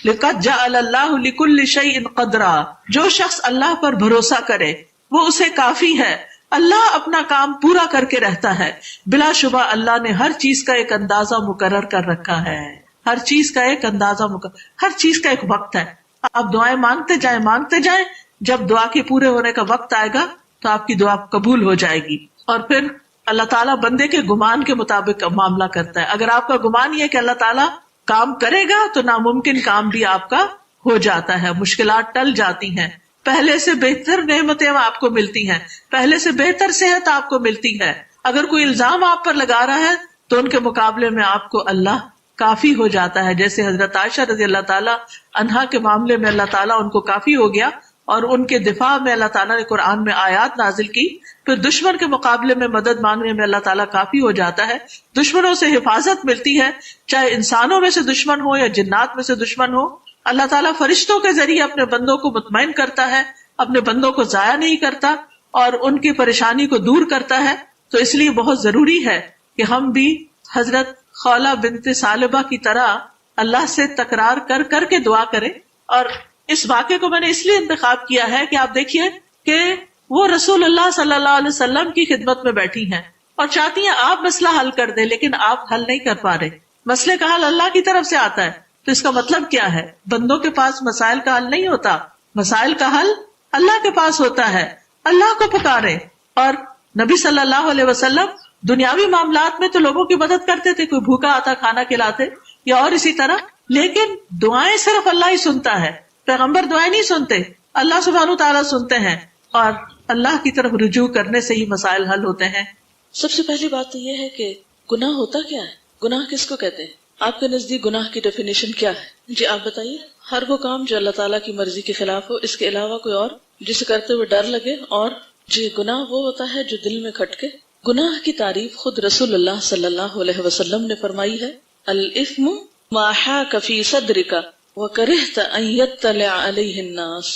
لَقَدْ جَعَلَ اللَّهُ لِكُلِّ شَيْءٍ قَدْرًا. جو شخص اللہ پر بھروسہ کرے وہ اسے کافی ہے، اللہ اپنا کام پورا کر کے رہتا ہے. بلا شبہ اللہ نے ہر چیز کا ایک اندازہ مقرر کر رکھا ہے، ہر چیز کا ایک اندازہ مقرر، ہر چیز کا ایک وقت ہے. آپ دعائیں مانگتے جائیں، جب دعا کے پورے ہونے کا وقت آئے گا تو آپ کی دعا قبول ہو جائے گی. اور پھر اللہ تعالیٰ بندے کے گمان کے مطابق معاملہ کرتا ہے. اگر آپ کا گمان یہ ہے کہ اللہ تعالیٰ کام کرے گا تو ناممکن کام بھی آپ کا ہو جاتا ہے، مشکلات ٹل جاتی ہیں، پہلے سے بہتر نعمتیں آپ کو ملتی ہیں، پہلے سے بہتر صحت آپ کو ملتی ہے. اگر کوئی الزام آپ پر لگا رہا ہے تو ان کے مقابلے میں آپ کو اللہ کافی ہو جاتا ہے. جیسے حضرت عائشہ رضی اللہ تعالیٰ عنہا کے معاملے میں اللہ تعالیٰ ان کو کافی ہو گیا اور ان کے دفاع میں اللہ تعالیٰ نے قرآن میں آیات نازل کی. پھر دشمن کے مقابلے میں مدد مانگنے میں اللہ تعالیٰ کافی ہو جاتا ہے، دشمنوں سے حفاظت ملتی ہے، چاہے انسانوں میں سے دشمن ہو یا جنات میں سے دشمن ہو. اللہ تعالیٰ فرشتوں کے ذریعے اپنے بندوں کو مطمئن کرتا ہے، اپنے بندوں کو ضائع نہیں کرتا اور ان کی پریشانی کو دور کرتا ہے. تو اس لیے بہت ضروری ہے کہ ہم بھی حضرت خولہ بنت ثعلبہ کی طرح اللہ سے تکرار کر کر کے دعا کریں. اور اس واقعے کو میں نے اس لیے انتخاب کیا ہے کہ آپ دیکھیے کہ وہ رسول اللہ صلی اللہ علیہ وسلم کی خدمت میں بیٹھی ہیں اور چاہتی ہیں آپ مسئلہ حل کر دیں، لیکن آپ حل نہیں کر پا رہے. مسئلے کا حل اللہ کی طرف سے آتا ہے. تو اس کا مطلب کیا ہے؟ بندوں کے پاس مسائل کا حل نہیں ہوتا، مسائل کا حل اللہ کے پاس ہوتا ہے. اللہ کو پکارے. اور نبی صلی اللہ علیہ وسلم دنیاوی معاملات میں تو لوگوں کی مدد کرتے تھے، کوئی بھوکا آتا کھانا کھلاتے یا اور اسی طرح، لیکن دعائیں صرف اللہ ہی سنتا ہے. پیغمبر دعائیں نہیں سنتے، اللہ سبحانہ تعالیٰ سنتے ہیں اور اللہ کی طرف رجوع کرنے سے ہی مسائل حل ہوتے ہیں. سب سے پہلی بات تو یہ ہے کہ گناہ ہوتا کیا ہے؟ گناہ کس کو کہتے ہیں؟ آپ کے نزدیک گناہ کی ڈیفینیشن کیا ہے؟ جی آپ بتائیے. ہر وہ کام جو اللہ تعالیٰ کی مرضی کے خلاف ہو، اس کے علاوہ کوئی اور جسے کرتے ہوئے ڈر لگے. اور جی گناہ وہ ہوتا ہے جو دل میں کھٹکے. گناہ کی تعریف خود رسول اللہ صلی اللہ علیہ وسلم نے فرمائی ہے، الاثم ما حاک فی صدرک وکرہت ان یطلع علیہ الناس.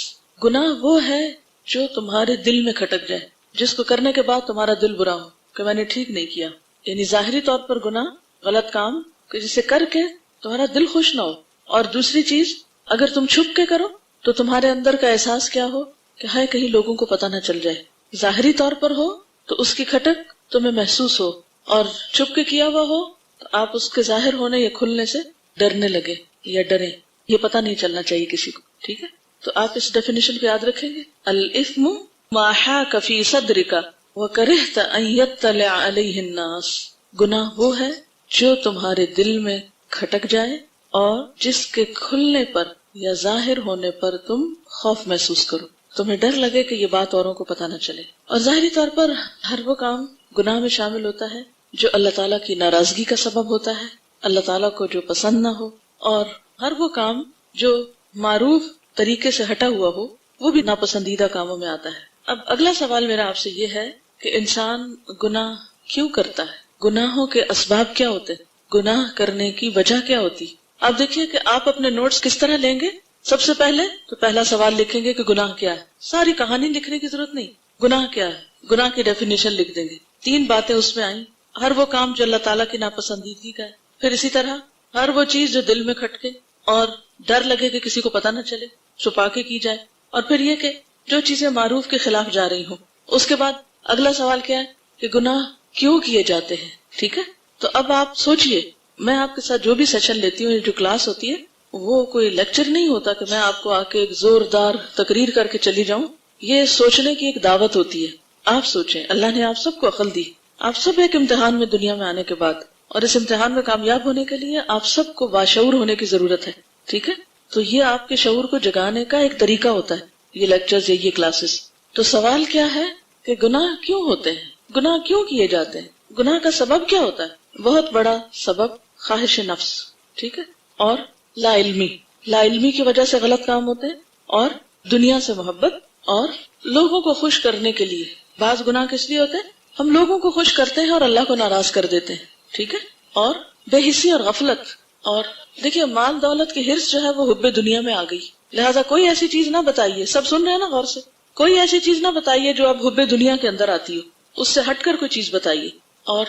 گناہ وہ ہے جو تمہارے دل میں کھٹک جائے، جس کو کرنے کے بعد تمہارا دل برا ہو کہ میں نے ٹھیک نہیں کیا. یعنی ظاہری طور پر گناہ، غلط کام کہ جسے کر کے تمہارا دل خوش نہ ہو. اور دوسری چیز، اگر تم چھپ کے کرو تو تمہارے اندر کا احساس کیا ہو کہ ہائے کہیں لوگوں کو پتہ نہ چل جائے. ظاہری طور پر ہو تو اس کی کھٹک تمہیں محسوس ہو، اور چھپ کے کیا ہوا ہو تو آپ اس کے ظاہر ہونے یا کھلنے سے ڈرنے لگے یا ڈریں. یہ پتہ نہیں چلنا چاہیے کسی کو. ٹھیک ہے. تو آپ اس ڈیفینیشن کو یاد رکھیں گے. الاثم ما حاک فی صدرک وکرہت ان یطلع علیہ الناس. گناہ وہ ہے جو تمہارے دل میں کھٹک جائے اور جس کے کھلنے پر یا ظاہر ہونے پر تم خوف محسوس کرو، تمہیں ڈر لگے کہ یہ بات اوروں کو پتہ نہ چلے. اور ظاہری طور پر ہر وہ کام گناہ میں شامل ہوتا ہے جو اللہ تعالیٰ کی ناراضگی کا سبب ہوتا ہے، اللہ تعالیٰ کو جو پسند نہ ہو، اور ہر وہ کام جو معروف طریقے سے ہٹا ہوا ہو وہ بھی ناپسندیدہ کاموں میں آتا ہے. اب اگلا سوال میرا آپ سے یہ ہے کہ انسان گناہ کیوں کرتا ہے؟ گناہوں کے اسباب کیا ہوتے ہیں؟ گناہ کرنے کی وجہ کیا ہوتی؟ آپ دیکھیے کہ آپ اپنے نوٹس کس طرح لیں گے. سب سے پہلے تو پہلا سوال لکھیں گے کہ گناہ کیا ہے. ساری کہانی لکھنے کی ضرورت نہیں، گناہ کیا ہے، گناہ کی ڈیفینیشن لکھ دیں گے. 3 باتیں اس میں آئیں، ہر وہ کام جو اللہ تعالیٰ کی ناپسندیدگی کا ہے. پھر اسی طرح ہر وہ چیز جو دل میں کھٹکے اور ڈر لگے کہ کسی کو پتہ نہ چلے، چھپا کے کی جائے. اور پھر یہ کہ جو چیزیں معروف کے خلاف جا رہی ہوں. اس کے بعد اگلا سوال کیا ہے کہ گناہ کیوں کیے جاتے ہیں. ٹھیک ہے، تو اب آپ سوچئے، میں آپ کے ساتھ جو بھی سیشن لیتی ہوں، جو کلاس ہوتی ہے، وہ کوئی لیکچر نہیں ہوتا کہ میں آپ کو آ کے ایک زوردار تقریر کر کے چلی جاؤں. یہ سوچنے کی ایک دعوت ہوتی ہے. آپ سوچیں، اللہ نے آپ سب کو عقل دی، آپ سب ایک امتحان میں دنیا میں آنے کے بعد، اور اس امتحان میں کامیاب ہونے کے لیے آپ سب کو باشعور ہونے کی ضرورت ہے. ٹھیک ہے، تو یہ آپ کے شعور کو جگانے کا ایک طریقہ ہوتا ہے، یہ لیکچرز یا یہ کلاسز. تو سوال کیا ہے کہ گناہ کیوں ہوتے ہیں، گناہ کیوں کیے جاتے ہیں، گناہ کا سبب کیا ہوتا ہے؟ بہت بڑا سبب خواہش نفس. ٹھیک ہے، اور لا علمی کی وجہ سے غلط کام ہوتے ہیں، اور دنیا سے محبت، اور لوگوں کو خوش کرنے کے لیے. بعض گناہ کس لیے ہوتے ہیں؟ ہم لوگوں کو خوش کرتے ہیں اور اللہ کو ناراض کر دیتے ہیں. ٹھیک ہے، اور بے حسی اور غفلت. اور دیکھیے، مال دولت کی حرص جو ہے وہ حب دنیا میں آ گئی. لہذا کوئی ایسی چیز نہ بتائیے، سب سن رہے ہیں نا غور سے، کوئی ایسی چیز نہ بتائیے جو اب حب دنیا کے اندر آتی ہو، اس سے ہٹ کر کوئی چیز بتائیے. اور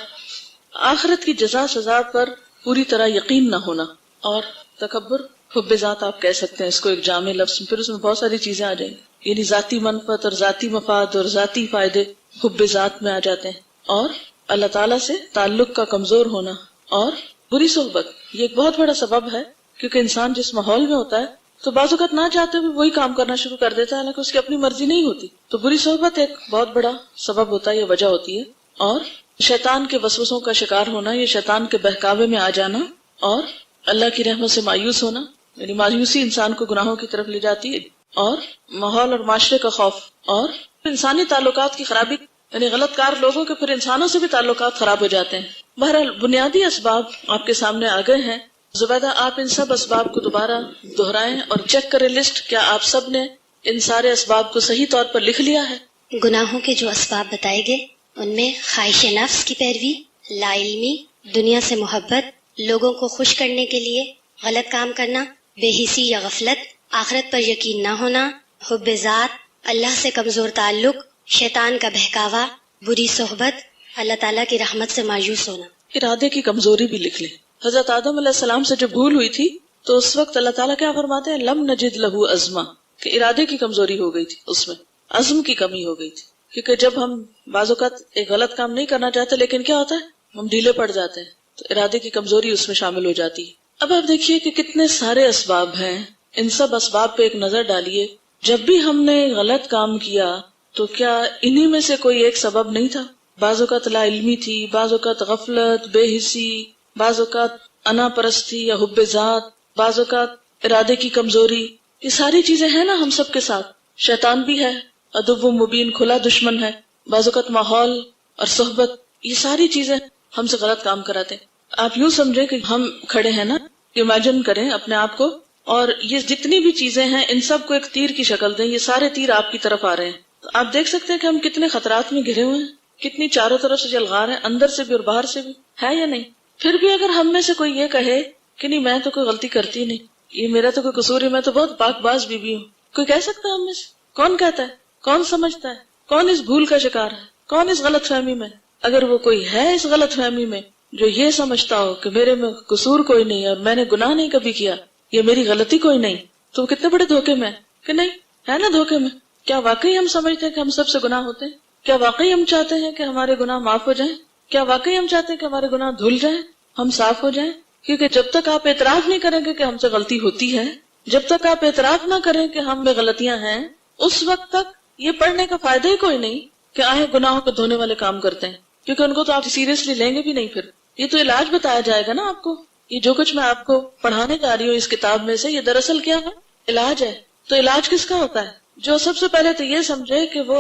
آخرت کی جزا سزا پر پوری طرح یقین نہ ہونا، اور تکبر. حب ذات آپ کہہ سکتے ہیں اس کو ایک جامع لفظ، پھر اس میں بہت ساری چیزیں آ جائیں گی، یعنی ذاتی منفعت اور ذاتی مفاد اور ذاتی فائدے حب ذات میں آ جاتے ہیں. اور اللہ تعالیٰ سے تعلق کا کمزور ہونا، اور بری صحبت. یہ ایک بہت بڑا سبب ہے، کیونکہ انسان جس ماحول میں ہوتا ہے تو بعض اوقات نہ چاہتے ہوئے وہی کام کرنا شروع کر دیتا ہے، حالانکہ اس کی اپنی مرضی نہیں ہوتی. تو بری صحبت ایک بہت بڑا سبب ہوتا ہے، یہ وجہ ہوتی ہے. اور شیطان کے وسوسوں کا شکار ہونا، یہ شیطان کے بہکاوے میں آ جانا، اور اللہ کی رحمت سے مایوس ہونا، یعنی مایوسی انسان کو گناہوں کی طرف لے جاتی ہے. اور ماحول اور معاشرے کا خوف، اور انسانی تعلقات کی خرابی، یعنی غلط کار لوگوں کے پھر انسانوں سے بھی تعلقات خراب ہو جاتے ہیں. بہرحال بنیادی اسباب آپ کے سامنے آ گئے ہیں. زبیدہ، آپ ان سب اسباب کو دوبارہ دہرائیں اور چیک کریں لسٹ. کیا آپ سب نے ان سارے اسباب کو صحیح طور پر لکھ لیا ہے؟ گناہوں کے جو اسباب بتائے گئے ان میں خواہش نفس کی پیروی، لا علمی، دنیا سے محبت، لوگوں کو خوش کرنے کے لیے غلط کام کرنا، بے حسی یا غفلت، آخرت پر یقین نہ ہونا، حب ذات، اللہ سے کمزور تعلق، شیطان کا بہکاوا، بری صحبت، اللہ تعالیٰ کی رحمت سے مایوس ہونا. ارادے کی کمزوری بھی لکھ لیں. حضرت آدم علیہ السلام سے جب بھول ہوئی تھی تو اس وقت اللہ تعالیٰ کیا فرماتے ہیں؟ لم نجد لہو عزما، کہ ارادے کی کمزوری ہو گئی تھی، اس میں عزم کی کمی ہو گئی تھی. کیونکہ جب ہم بعض اوقات ایک غلط کام نہیں کرنا چاہتے لیکن کیا ہوتا ہے، ہم ڈھیلے پڑ جاتے ہیں، تو ارادے کی کمزوری اس میں شامل ہو جاتی ہے. اب آپ دیکھیے کہ کتنے سارے اسباب ہیں، ان سب اسباب پہ ایک نظر ڈالیے. جب بھی ہم نے غلط کام کیا تو کیا انہی میں سے کوئی ایک سبب نہیں تھا؟ بعض اوقات لا علمی تھی، بعض اوقات غفلت، بے حسی، بعض اوقات انا پرستی یا حب ذات، بعض اوقات ارادے کی کمزوری. یہ ساری چیزیں ہیں نا ہم سب کے ساتھ. شیطان بھی ہے، عدو مبین، کھلا دشمن ہے. بعض اوقات ماحول اور صحبت، یہ ساری چیزیں ہم سے غلط کام کراتے ہیں. آپ یوں سمجھیں کہ ہم کھڑے ہیں نا، امیجن کریں اپنے آپ کو، اور یہ جتنی بھی چیزیں ہیں ان سب کو ایک تیر کی شکل دیں. یہ سارے تیر آپ کی طرف آ رہے ہیں، تو آپ دیکھ سکتے ہیں کہ ہم کتنے خطرات میں گھرے ہوئے ہیں، کتنی چاروں طرف سے جلغار ہیں، اندر سے بھی اور باہر سے بھی، ہے یا نہیں؟ پھر بھی اگر ہم میں سے کوئی یہ کہے کہ نہیں، میں تو کوئی غلطی کرتی نہیں، یہ میرا تو کوئی قصور ہے، میں تو بہت پاک باز بیوی ہوں، کوئی کہہ سکتا ہے ہم میں سے؟ کون کہتا ہے؟ کون سمجھتا ہے؟ کون اس بھول کا شکار ہے؟ کون اس غلط فہمی میں؟ اگر وہ کوئی ہے اس غلط فہمی میں جو یہ سمجھتا ہو کہ میرے میں قصور کوئی نہیں ہے اور میں نے گناہ نہیں کبھی کیا، یہ میری غلطی کوئی نہیں، تو وہ کتنے بڑے دھوکے میں کہ نہیں ہے نا دھوکے میں. کیا واقعی ہم سمجھتے ہیں کہ ہم سب سے گناہ ہوتے ہیں؟ کیا واقعی ہم چاہتے ہیں کہ ہمارے گناہ معاف ہو جائیں؟ کیا واقعی ہم چاہتے ہیں کہ ہمارے گناہ دھل جائیں، ہم صاف ہو جائیں؟ کیونکہ جب تک آپ اعتراف نہیں کریں گے کہ ہم سے غلطی ہوتی ہے، جب تک آپ اعتراف نہ کریں کہ ہم میں غلطیاں ہیں، اس وقت تک یہ پڑھنے کا فائدہ ہی کوئی نہیں کہ آئیں گناہوں کو دھونے والے کام کرتے ہیں، کیونکہ ان کو تو آپ سیریسلی لیں گے بھی نہیں. پھر یہ تو علاج بتایا جائے گا نا آپ کو. یہ جو کچھ میں آپ کو پڑھانے جا رہی ہوں اس کتاب میں سے، یہ دراصل کیا ہے؟ علاج ہے. تو علاج کس کا ہوتا ہے؟ جو سب سے پہلے تو یہ سمجھے کہ وہ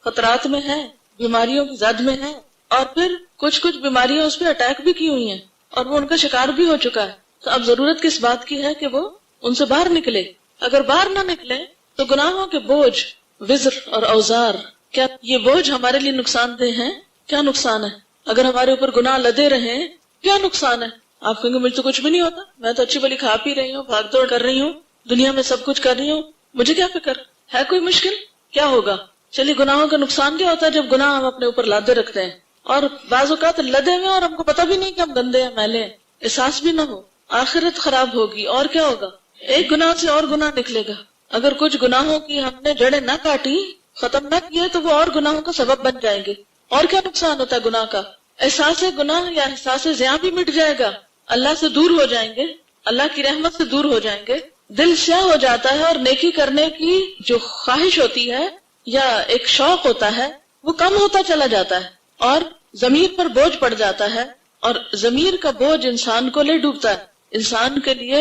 خطرات میں ہے، بیماریوں کی زد میں ہے، اور پھر کچھ بیماریاں اس پہ اٹیک بھی کی ہوئی ہیں اور وہ ان کا شکار بھی ہو چکا ہے. تو اب ضرورت کس بات کی ہے کہ وہ ان سے باہر نکلے. اگر باہر نہ نکلے تو گناہوں کے بوجھ، وزر اور اوزار، کیا یہ بوجھ ہمارے لیے نقصان دہ ہیں؟ کیا نقصان ہے؟ اگر ہمارے اوپر گناہ لدے رہے کیا نقصان ہے؟ آپ کہیں گے مجھے تو کچھ بھی نہیں ہوتا، میں تو اچھی بھلی کھا پی رہی ہوں، بھاگ دوڑ کر رہی ہوں، دنیا میں سب کچھ کر رہی ہوں، مجھے کیا فکر ہے؟ کوئی مشکل کیا ہوگا؟ چلیے، گناہوں کا نقصان کیا ہوتا ہے؟ جب گناہ ہم اپنے اوپر لادے رکھتے ہیں اور بعض اوقات لدے ہوئے اور ہم کو پتہ بھی نہیں کہ ہم گندے ہیں، میلے ہیں، احساس بھی نہ ہو، آخرت خراب ہوگی. اور کیا ہوگا؟ ایک گناہ سے اور گناہ نکلے گا. اگر کچھ گناہوں کی ہم نے جڑیں نہ کاٹی، ختم نہ کیے، تو وہ اور گناہوں کا سبب بن جائیں گے. اور کیا نقصان ہوتا ہے گناہ کا؟ احساس گناہ یا احساس زیاں بھی مٹ جائے گا، اللہ سے دور ہو جائیں گے، اللہ کی رحمت سے دور ہو جائیں گے، دل سیاہ ہو جاتا ہے، اور نیکی کرنے کی جو خواہش ہوتی ہے یا ایک شوق ہوتا ہے وہ کم ہوتا چلا جاتا ہے، اور ضمیر پر بوجھ پڑ جاتا ہے، اور ضمیر کا بوجھ انسان کو لے ڈوبتا ہے. انسان کے لیے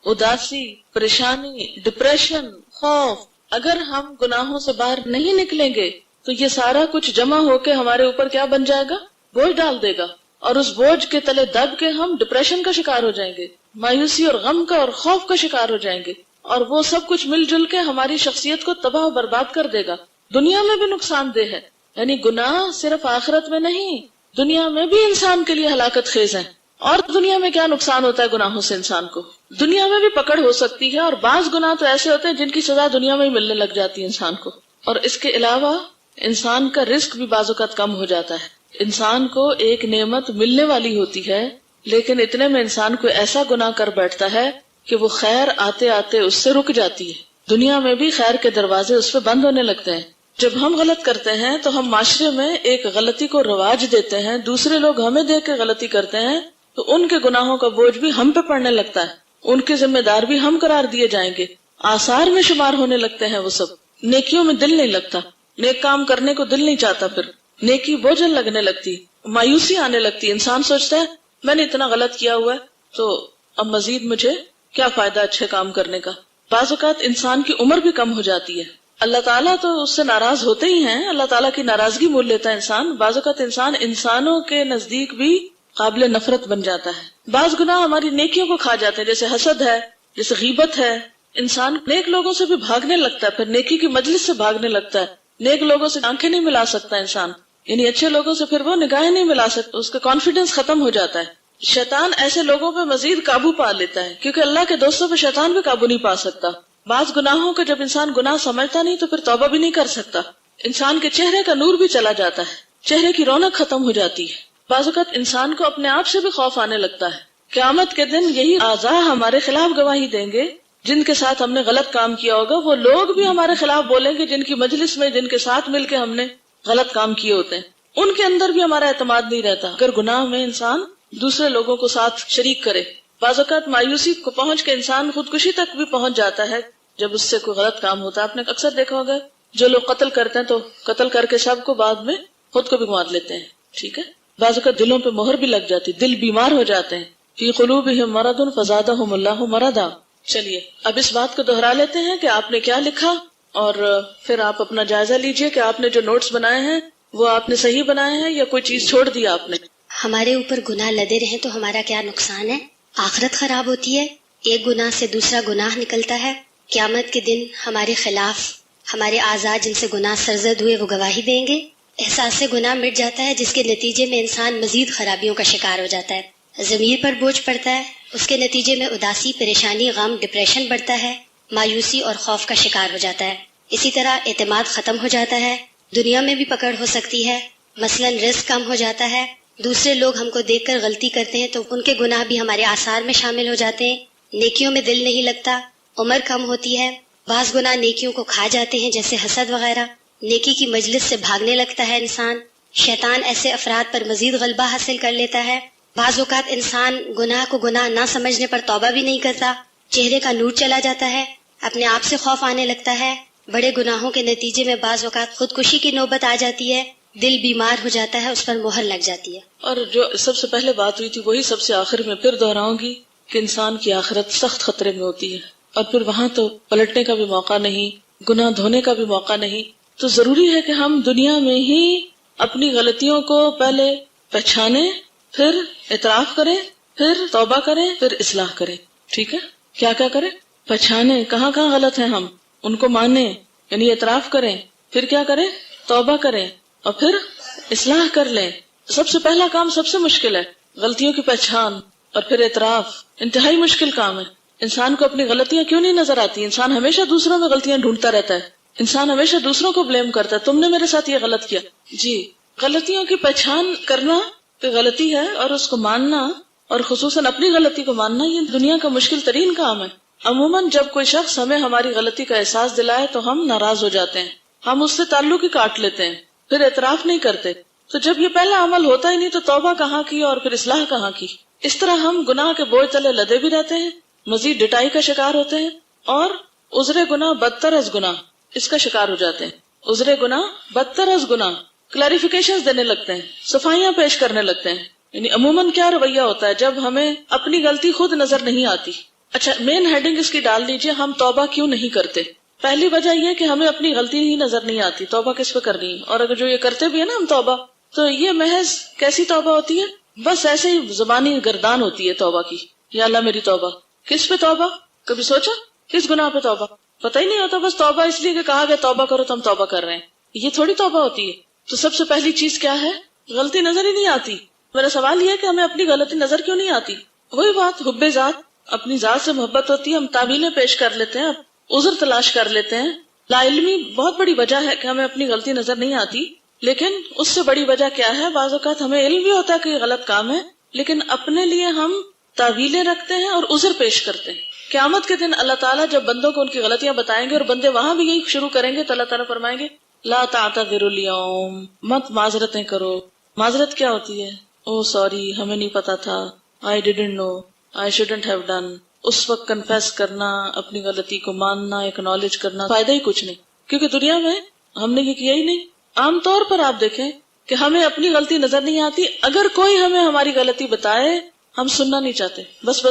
اداسی، پریشانی، ڈپریشن، خوف، اگر ہم گناہوں سے باہر نہیں نکلیں گے تو یہ سارا کچھ جمع ہو کے ہمارے اوپر کیا بن جائے گا؟ بوجھ ڈال دے گا، اور اس بوجھ کے تلے دب کے ہم ڈپریشن کا شکار ہو جائیں گے، مایوسی اور غم کا اور خوف کا شکار ہو جائیں گے، اور وہ سب کچھ مل جل کے ہماری شخصیت کو تباہ و برباد کر دے گا. دنیا میں بھی نقصان دہ ہے، یعنی گناہ صرف آخرت میں نہیں، دنیا میں بھی انسان کے لیے ہلاکت خیز ہے. اور دنیا میں کیا نقصان ہوتا ہے گناہوں سے انسان کو؟ دنیا میں بھی پکڑ ہو سکتی ہے، اور بعض گناہ تو ایسے ہوتے ہیں جن کی سزا دنیا میں ہی ملنے لگ جاتی ہے انسان کو. اور اس کے علاوہ انسان کا رزق بھی بعض اوقات کم ہو جاتا ہے. انسان کو ایک نعمت ملنے والی ہوتی ہے، لیکن اتنے میں انسان کو ایسا گناہ کر بیٹھتا ہے کہ وہ خیر آتے آتے اس سے رک جاتی ہے. دنیا میں بھی خیر کے دروازے اس پہ بند ہونے لگتے ہیں. جب ہم غلط کرتے ہیں تو ہم معاشرے میں ایک غلطی کو رواج دیتے ہیں، دوسرے لوگ ہمیں دیکھ کے غلطی کرتے ہیں تو ان کے گناہوں کا بوجھ بھی ہم پہ پڑنے لگتا ہے، ان کے ذمہ دار بھی ہم قرار دیے جائیں گے، آثار میں شمار ہونے لگتے ہیں وہ سب. نیکیوں میں دل نہیں لگتا، نیک کام کرنے کو دل نہیں چاہتا، پھر نیکی بوجھل لگنے لگتی، مایوسی آنے لگتی. انسان سوچتا ہے میں نے اتنا غلط کیا ہوا ہے تو اب مزید مجھے کیا فائدہ اچھے کام کرنے کا. بعض اوقات انسان کی عمر بھی کم ہو جاتی ہے. اللہ تعالیٰ تو اس سے ناراض ہوتے ہی ہیں، اللہ تعالیٰ کی ناراضگی مول لیتا ہے انسان. بعض اوقات انسان انسانوں کے نزدیک بھی قابل نفرت بن جاتا ہے. بعض گناہ ہماری نیکیوں کو کھا جاتے ہیں، جیسے حسد ہے، جیسے غیبت ہے. انسان نیک لوگوں سے بھی بھاگنے لگتا ہے، پھر نیکی کی مجلس سے بھاگنے لگتا ہے. نیک لوگوں سے آنکھیں نہیں ملا سکتا انسان، یعنی اچھے لوگوں سے پھر وہ نگاہیں نہیں ملا سکتا، اس کا کانفیڈنس ختم ہو جاتا ہے. شیطان ایسے لوگوں پہ مزید قابو پا لیتا ہے، کیونکہ اللہ کے دوستوں پہ شیطان بھی قابو نہیں پا سکتا. بعض گناہوں کو جب انسان گناہ سمجھتا نہیں تو پھر توبہ بھی نہیں کر سکتا. انسان کے چہرے کا نور بھی چلا جاتا ہے، چہرے کی رونق ختم ہو جاتی ہے. بعض اوقات انسان کو اپنے آپ سے بھی خوف آنے لگتا ہے. قیامت کے دن یہی اعضاء ہمارے خلاف گواہی دیں گے، جن کے ساتھ ہم نے غلط کام کیا ہوگا وہ لوگ بھی ہمارے خلاف بولیں گے، جن کی مجلس میں، جن کے ساتھ مل کے ہم نے غلط کام کیے ہوتے ہیں. ان کے اندر بھی ہمارا اعتماد نہیں رہتا اگر گناہ میں انسان دوسرے لوگوں کو ساتھ شریک کرے. بعض اوقات مایوسی کو پہنچ کے انسان خودکشی تک بھی پہنچ جاتا ہے جب اس سے کوئی غلط کام ہوتا ہے. آپ نے اکثر دیکھا ہوگا جو لوگ قتل کرتے ہیں تو قتل کر کے سب کو بعد میں خود کو بھی مار لیتے ہیں. ٹھیک ہے، بعض اوقات دلوں پہ مہر بھی لگ جاتی، دل بیمار ہو جاتے ہیں. فی قلوبہم مرض فزادہم اللہ مرضا. چلیے اب اس بات کو دہرا لیتے ہیں کہ آپ نے کیا لکھا، اور پھر آپ اپنا جائزہ لیجئے کہ آپ نے جو نوٹس بنائے ہیں وہ آپ نے صحیح بنائے ہیں یا کوئی چیز چھوڑ دی آپ نے. ہمارے اوپر گناہ لدے رہے تو ہمارا کیا نقصان ہے؟ آخرت خراب ہوتی ہے، ایک گناہ سے دوسرا گناہ نکلتا ہے. قیامت کے دن ہمارے خلاف ہمارے اعضاء جن سے گناہ سرزد ہوئے وہ گواہی دیں گے. احساس گناہ مٹ جاتا ہے، جس کے نتیجے میں انسان مزید خرابیوں کا شکار ہو جاتا ہے. ضمیر پر بوجھ پڑتا ہے، اس کے نتیجے میں اداسی، پریشانی، غم، ڈپریشن بڑھتا ہے، مایوسی اور خوف کا شکار ہو جاتا ہے. اسی طرح اعتماد ختم ہو جاتا ہے، دنیا میں بھی پکڑ ہو سکتی ہے. مثلاً رزق کم ہو جاتا ہے، دوسرے لوگ ہم کو دیکھ کر غلطی کرتے ہیں تو ان کے گناہ بھی ہمارے آثار میں شامل ہو جاتے ہیں. نیکیوں میں دل نہیں لگتا، عمر کم ہوتی ہے. بعض گناہ نیکیوں کو کھا جاتے ہیں جیسے حسد وغیرہ. نیکی کی مجلس سے بھاگنے لگتا ہے انسان. شیطان ایسے افراد پر مزید غلبہ حاصل کر لیتا ہے. بعض اوقات انسان گناہ کو گناہ نہ سمجھنے پر توبہ بھی نہیں کرتا، چہرے کا نور چلا جاتا ہے، اپنے آپ سے خوف آنے لگتا ہے، بڑے گناہوں کے نتیجے میں بعض اوقات خودکشی کی نوبت آ جاتی ہے، دل بیمار ہو جاتا ہے، اس پر مہر لگ جاتی ہے۔ اور جو سب سے پہلے بات ہوئی تھی وہی سب سے آخر میں پھر دہراؤں گی کہ انسان کی آخرت سخت خطرے میں ہوتی ہے، اور پھر وہاں تو پلٹنے کا بھی موقع نہیں، گناہ دھونے کا بھی موقع نہیں۔ تو ضروری ہے کہ ہم دنیا میں ہی اپنی غلطیوں کو پہلے پہچانیں، پھر اعتراف کریں، پھر توبہ کریں، پھر اصلاح کریں۔ ٹھیک ہے، کیا کیا کریں؟ پہچانیں کہاں کہاں غلط ہیں ہم، ان کو مانیں، یعنی اعتراف کریں، پھر کیا کریں؟ توبہ کریں، اور پھر اصلاح کر لیں۔ سب سے پہلا کام سب سے مشکل ہے، غلطیوں کی پہچان اور پھر اعتراف، انتہائی مشکل کام ہے۔ انسان کو اپنی غلطیاں کیوں نہیں نظر آتی؟ انسان ہمیشہ دوسروں میں غلطیاں ڈھونڈتا رہتا ہے، انسان ہمیشہ دوسروں کو بلیم کرتا ہے، تم نے میرے ساتھ یہ غلط کیا۔ جی، غلطیوں کی پہچان کرنا کہ غلطی ہے اور اس کو ماننا، اور خصوصاً اپنی غلطی کو ماننا، یہ دنیا کا مشکل ترین کام ہے۔ عموماً جب کوئی شخص ہمیں ہماری غلطی کا احساس دلائے تو ہم ناراض ہو جاتے ہیں، ہم اس سے تعلق ہی کاٹ لیتے ہیں، پھر اعتراف نہیں کرتے۔ تو جب یہ پہلا عمل ہوتا ہی نہیں تو توبہ کہاں کی اور پھر اصلاح کہاں کی؟ اس طرح ہم گناہ کے بوجھ تلے لدے بھی رہتے ہیں، مزید ڈٹائی کا شکار ہوتے ہیں، اور عذر گناہ بدتر از گناہ اس کا شکار ہو جاتے ہیں۔ عذر گناہ بدتر از گناہ، کلیریفیکیشن دینے لگتے ہیں، صفائیاں پیش کرنے لگتے ہیں۔ یعنی عموماً کیا رویہ ہوتا ہے جب ہمیں اپنی غلطی خود نظر نہیں آتی؟ اچھا، مین ہیڈنگ اس کی ڈال لیجئے، ہم توبہ کیوں نہیں کرتے؟ پہلی وجہ یہ کہ ہمیں اپنی غلطی ہی نظر نہیں آتی، توبہ کس پہ کرنی ہے؟ اور اگر جو یہ کرتے بھی ہے نا ہم توبہ، تو یہ محض کیسی توبہ ہوتی ہے؟ بس ایسے ہی زبانی گردان ہوتی ہے توبہ کی، یا اللہ میری توبہ۔ کس پہ توبہ؟ کبھی سوچا کس گناہ پہ توبہ؟ پتہ ہی نہیں ہوتا، بس توبہ اس لیے کہ کہا گیا توبہ کرو تو ہم توبہ کر رہے ہیں، یہ تھوڑی توبہ ہوتی ہے۔ تو سب سے پہلی چیز کیا ہے؟ غلطی نظر ہی نہیں آتی۔ میرا سوال یہ ہے کہ ہمیں اپنی غلطی نظر کیوں نہیں آتی؟ وہی بات، حب ذات، اپنی ذات سے محبت ہوتی ہے، ہم تعویلیں پیش کر لیتے ہیں، عذر تلاش کر لیتے ہیں۔ لا علمی بہت بڑی وجہ ہے کہ ہمیں اپنی غلطی نظر نہیں آتی، لیکن اس سے بڑی وجہ کیا ہے؟ بعض اوقات ہمیں علم بھی ہوتا ہے کہ یہ غلط کام ہے، لیکن اپنے لیے ہم تعویلیں رکھتے ہیں اور عذر پیش کرتے ہیں۔ قیامت کے دن اللہ تعالیٰ جب بندوں کو ان کی غلطیاں بتائیں گے اور بندے وہاں بھی یہی شروع کریں گے تو اللہ تعالیٰ فرمائیں گے لا تعتذروا اليوم، مت معذرتیں کرو۔ معذرت کیا ہوتی ہے؟ او سوری، ہمیں نہیں پتا تھا، I didn't know, I shouldn't have done۔ اس وقت کنفیس کرنا، اپنی غلطی کو ماننا، ایکنالج کرنا، فائدہ ہی کچھ نہیں، کیونکہ دنیا میں ہم نے یہ کیا ہی نہیں۔ عام طور پر آپ دیکھیں کہ ہمیں اپنی غلطی نظر نہیں آتی، اگر کوئی ہمیں ہماری غلطی بتائے ہم سننا نہیں چاہتے، بس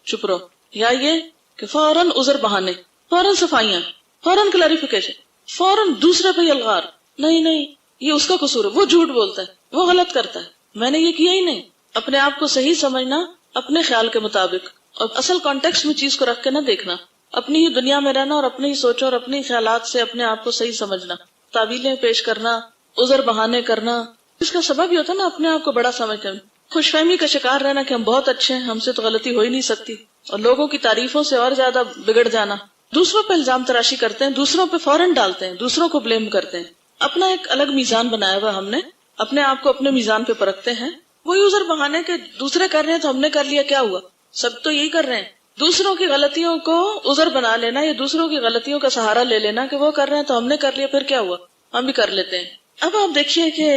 چپ رہو، یا یہ کہ فوراً عذر بہانے، فوراً صفائیاں، فوراً کلیریفیکیشن، فوراً دوسرے پہ الغار، نہیں یہ اس کا قصور ہے، وہ جھوٹ بولتا ہے، وہ غلط کرتا ہے، میں نے یہ کیا ہی نہیں۔ اپنے آپ کو صحیح سمجھنا اپنے خیال کے مطابق، اور اصل کانٹیکسٹ میں چیز کو رکھ کے نہ دیکھنا، اپنی ہی دنیا میں رہنا اور اپنی ہی سوچ اور اپنے خیالات سے اپنے آپ کو صحیح سمجھنا، تعویلیں پیش کرنا، عذر بہانے کرنا، اس کا سبب یہ ہوتا ہے نا اپنے آپ کو بڑا سمجھنا، خوش فہمی کا شکار رہنا کہ ہم بہت اچھے ہیں، ہم سے تو غلطی ہو ہی نہیں سکتی، اور لوگوں کی تعریفوں سے اور زیادہ بگڑ جانا، دوسروں پہ الزام تراشی کرتے ہیں، دوسروں پہ فوراً ڈالتے ہیں، دوسروں کو بلیم کرتے ہیں۔ اپنا ایک الگ میزان بنایا ہوا ہم نے، اپنے آپ کو اپنے میزان پہ پرکھتے ہیں۔ وہی عذر بہانے کہ دوسرے کر رہے ہیں تو ہم نے کر لیا، کیا ہوا؟ سب تو یہی کر رہے ہیں۔ دوسروں کی غلطیوں کو عذر بنا لینا یا دوسروں کی غلطیوں کا سہارا لے لینا کہ وہ کر رہے ہیں تو ہم نے کر لیا، پھر کیا ہوا؟ ہم بھی کر لیتے ہیں۔ اب آپ دیکھیے کہ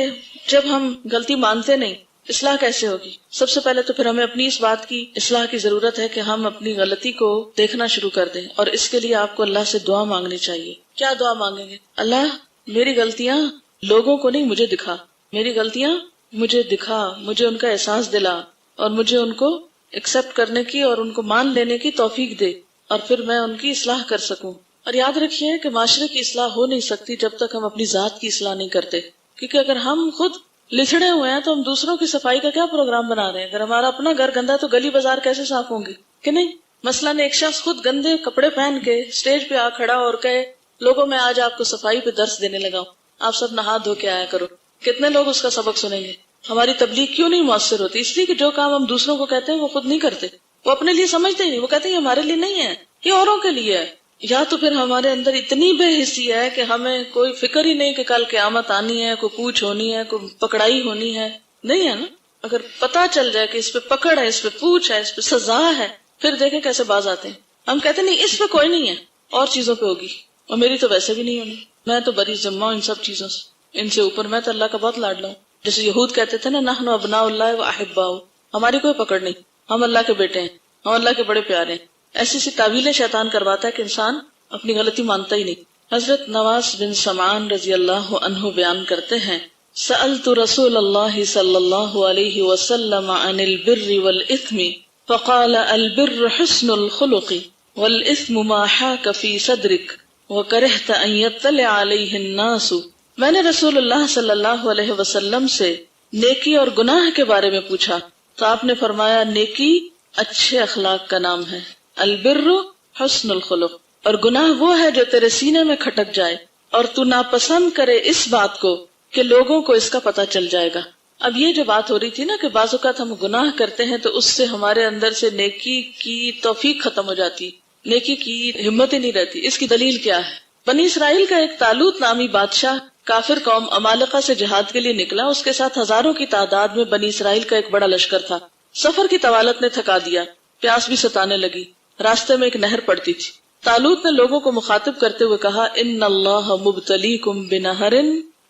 جب ہم غلطی مانتے نہیں، اصلاح کیسے ہوگی؟ سب سے پہلے تو پھر ہمیں اپنی اس بات کی اصلاح کی ضرورت ہے کہ ہم اپنی غلطی کو دیکھنا شروع کر دیں، اور اس کے لیے آپ کو اللہ سے دعا مانگنی چاہیے۔ کیا دعا مانگیں گے؟ اللہ میری غلطیاں لوگوں کو نہیں، مجھے دکھا، میری غلطیاں مجھے دکھا، مجھے ان کا احساس دلا، اور مجھے ان کو ایکسپٹ کرنے کی اور ان کو مان لینے کی توفیق دے، اور پھر میں ان کی اصلاح کر سکوں۔ اور یاد رکھیے کہ معاشرے کی اصلاح ہو نہیں سکتی جب تک ہم اپنی ذات کی اصلاح نہیں کرتے، کیونکہ اگر ہم خود لچڑے ہوئے ہیں تو ہم دوسروں کی صفائی کا کیا پروگرام بنا رہے ہیں؟ اگر ہمارا اپنا گھر گندا تو گلی بازار کیسے صاف ہوں گے کہ نہیں؟ مثلاً ایک شخص خود گندے کپڑے پہن کے اسٹیج پہ آ کھڑا اور کہے لوگوں میں آج آپ کو صفائی پہ درس دینے لگا ہوں، آپ سب نہا دھو کے آیا کرو، کتنے لوگ اس کا سبق سنیں گے؟ ہماری تبلیغ کیوں نہیں مؤثر ہوتی؟ اس لیے کہ جو کام ہم دوسروں کو کہتے ہیں وہ خود نہیں کرتے، وہ اپنے لیے سمجھتے ہی نہیں، وہ کہتے ہیں یہ ہمارے لیے نہیں ہے، یہ اوروں کے لیے ہے۔ یا تو پھر ہمارے اندر اتنی بے حسی ہے کہ ہمیں کوئی فکر ہی نہیں کہ کل قیامت آنی ہے، کوئی پوچھ ہونی ہے، کوئی پکڑائی ہونی ہے، نہیں ہے نا۔ اگر پتا چل جائے کہ اس پہ پکڑ ہے، اس پہ پوچھ ہے، اس پہ سزا ہے، پھر دیکھیں کیسے باز آتے ہیں۔ ہم کہتے نہیں اس پہ کوئی نہیں ہے، اور چیزوں پہ ہوگی، اور میری تو ویسے بھی نہیں ہونی، میں تو بری ذمہ ہوں ان سب چیزوں سے، ان سے اوپر میں تو اللہ کا بہت لاڈلا ہوں۔ جیسے یہود کہتے تھے نا نحن ابناء اللہ و احباؤ، ہماری کوئی پکڑ نہیں، ہم اللہ کے بیٹے ہیں، ہم اللہ کے بڑے پیارے ہیں۔ ایسی سی تعویلیں شیطان کرواتا ہے کہ انسان اپنی غلطی مانتا ہی نہیں. حضرت نواس بن سمعان رضی اللہ عنہ بیان کرتے ہیں سألت رسول اللہ صلی اللہ علیہ وسلم عن البر والإثم فقال البر حسن الخلق والإثم ما حاك في صدرك وكرهت ان يطلع عليه الناس. میں نے رسول اللہ صلی اللہ علیہ وسلم سے نیکی اور گناہ کے بارے میں پوچھا تو آپ نے فرمایا نیکی اچھے اخلاق کا نام ہے، البر حسن الخلق، اور گناہ وہ ہے جو تیرے سینے میں کھٹک جائے اور تو ناپسند کرے اس بات کو کہ لوگوں کو اس کا پتہ چل جائے گا. اب یہ جو بات ہو رہی تھی نا کہ بعض اوقات ہم گناہ کرتے ہیں تو اس سے ہمارے اندر سے نیکی کی توفیق ختم ہو جاتی، نیکی کی ہمت ہی نہیں رہتی. اس کی دلیل کیا ہے؟ بنی اسرائیل کا ایک طالوت نامی بادشاہ کافر قوم عمالقہ سے جہاد کے لیے نکلا. اس کے ساتھ ہزاروں کی تعداد میں بنی اسرائیل کا ایک بڑا لشکر تھا. سفر کی طوالت نے تھکا دیا، پیاس بھی ستانے لگی. راستے میں ایک نہر پڑتی تھی. طالوت نے لوگوں کو مخاطب کرتے ہوئے کہا ان اللہ مبتلیکم بنہر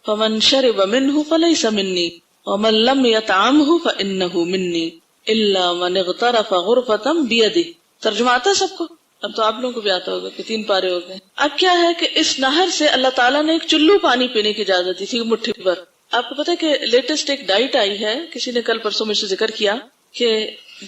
فمن شرب منہ فلیس منی ومن لم یطعمہ فانہ منی الا من اغترف غرفۃ بیدہ. ترجمہ آتا ہے سب کو؟ اب تو آپ لوگوں کو بھی آتا ہوگا کہ 3 پارے ہو گئے. اب کیا ہے کہ اس نہر سے اللہ تعالیٰ نے ایک چلو پانی پینے کی اجازت دی تھی، مٹھی بھر. آپ کو پتا ہے کہ لیٹسٹ ایک ڈائٹ آئی ہے، کسی نے کل پرسوں مجھ سے ذکر کیا کہ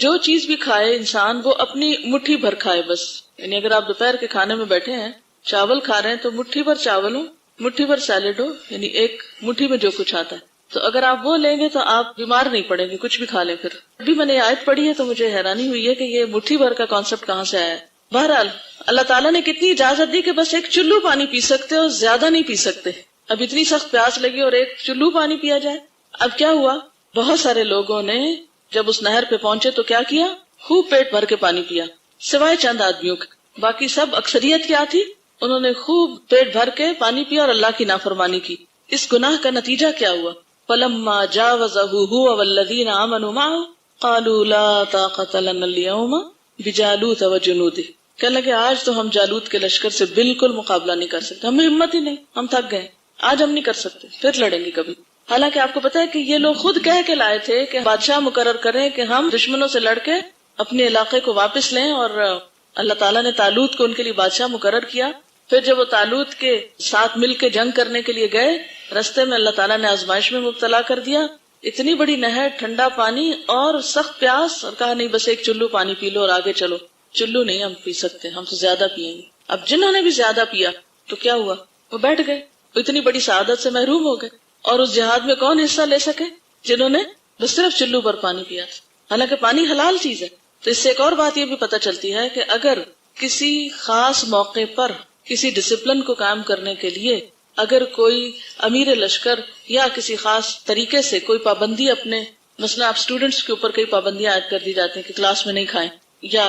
جو چیز بھی کھائے انسان وہ اپنی مٹھی بھر کھائے بس. یعنی اگر آپ دوپہر کے کھانے میں بیٹھے ہیں، چاول کھا رہے ہیں تو مٹھی بھر چاول ہو، مٹھی بھر سیلڈ ہو، یعنی ایک مٹھی میں جو کچھ آتا ہے. تو اگر آپ وہ لیں گے تو آپ بیمار نہیں پڑیں گے، کچھ بھی کھا لیں. پھر ابھی میں نے آیت پڑھی ہے تو مجھے حیرانی ہوئی ہے کہ یہ مٹھی بھر کا کانسیپٹ کہاں سے آیا ہے. بہرحال اللہ تعالیٰ نے کتنی اجازت دی کہ بس ایک چلو پانی پی سکتے اور زیادہ نہیں پی سکتے. اب اتنی سخت پیاس لگی اور ایک چلو پانی پیا جائے. اب کیا ہوا، بہت سارے لوگوں نے جب اس نہر پہ پہنچے تو کیا کیا، خوب پیٹ بھر کے پانی پیا، سوائے چند آدمیوں کے. باقی سب اکثریت کیا تھی، انہوں نے خوب پیٹ بھر کے پانی پیا اور اللہ کی نافرمانی کی. اس گناہ کا نتیجہ کیا ہوا، فلما جاوزه هو والذین آمنوا معه قالوا لا طاقت لنا اليوم بجالوت وجنوده. کہنے لگے آج تو ہم جالوت کے لشکر سے بالکل مقابلہ نہیں کر سکتے، ہمیں ہمت ہی نہیں، ہم تھک گئے، آج ہم نہیں کر سکتے، پھر لڑیں گے کبھی. حالانکہ آپ کو پتا ہے کہ یہ لوگ خود کہہ کے لائے تھے کہ بادشاہ مقرر کریں کہ ہم دشمنوں سے لڑ کے اپنے علاقے کو واپس لیں، اور اللہ تعالیٰ نے طالوت کو ان کے لیے بادشاہ مقرر کیا. پھر جب وہ طالوت کے ساتھ مل کے جنگ کرنے کے لیے گئے، رستے میں اللہ تعالیٰ نے آزمائش میں مبتلا کر دیا. اتنی بڑی نہر، ٹھنڈا پانی اور سخت پیاس، اور کہا نہیں بس ایک چلو پانی پی لو اور آگے چلو. چلو نہیں ہم پی سکتے، ہم تو زیادہ پیئیں گے. اب جنہوں نے بھی زیادہ پیا تو کیا ہوا، وہ بیٹھ گئے، اتنی بڑی سعادت سے محروم ہو گئے. اور اس جہاد میں کون حصہ لے سکے، جنہوں نے بس صرف چلو پر پانی پیا تھا. حالانکہ پانی حلال چیز ہے. تو اس سے ایک اور بات یہ بھی پتہ چلتی ہے کہ اگر کسی خاص موقع پر کسی ڈسپلن کو قائم کرنے کے لیے اگر کوئی امیر لشکر یا کسی خاص طریقے سے کوئی پابندی اپنے، مثلا آپ اسٹوڈنٹس کے اوپر کئی پابندیاں عائد کر دی جاتی ہیں کہ کلاس میں نہیں کھائیں یا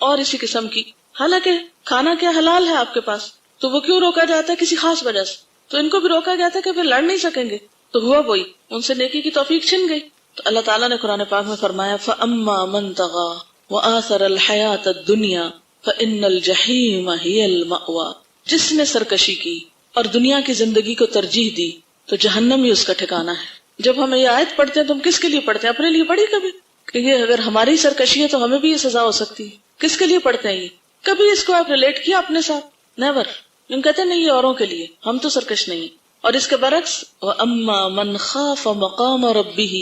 اور اسی قسم کی، حالانکہ کھانا کیا حلال ہے آپ کے پاس، تو وہ کیوں روکا جاتا ہے کسی خاص وجہ سے. تو ان کو بھی روکا گیا تھا کہ پھر لڑ نہیں سکیں گے. تو ہوا وہی، ان سے نیکی کی توفیق چھن گئی. تو اللہ تعالیٰ نے قرآن پاک میں فرمایا فَأَمَّا مَن طَغَىٰ وَآثَرَ الْحَيَاةَ الدُّنْيَا فَإِنَّ الْجَحِيمَ هِيَ الْمَأْوَىٰ. جس نے سرکشی کی اور دنیا کی زندگی کو ترجیح دی تو جہنم ہی اس کا ٹھکانہ ہے. جب ہم یہ آیت پڑھتے ہیں تو ہم کس کے لیے پڑھتے ہیں؟ اپنے لیے پڑھی کبھی کہ یہ اگر ہماری سرکشی ہے تو ہمیں بھی یہ سزا ہو سکتی ہے؟ کس کے لیے پڑھتے ہیں یہ؟ کبھی اس کو آپ ریلیٹ کیا اپنے ساتھ؟ نیور. ہم کہتے ہیں نہیں یہ اوروں کے لیے، ہم تو سرکش نہیں. اور اس کے برعکس وَأَمَّا مَنْ خَافَ مَقَامَ رَبِّهِ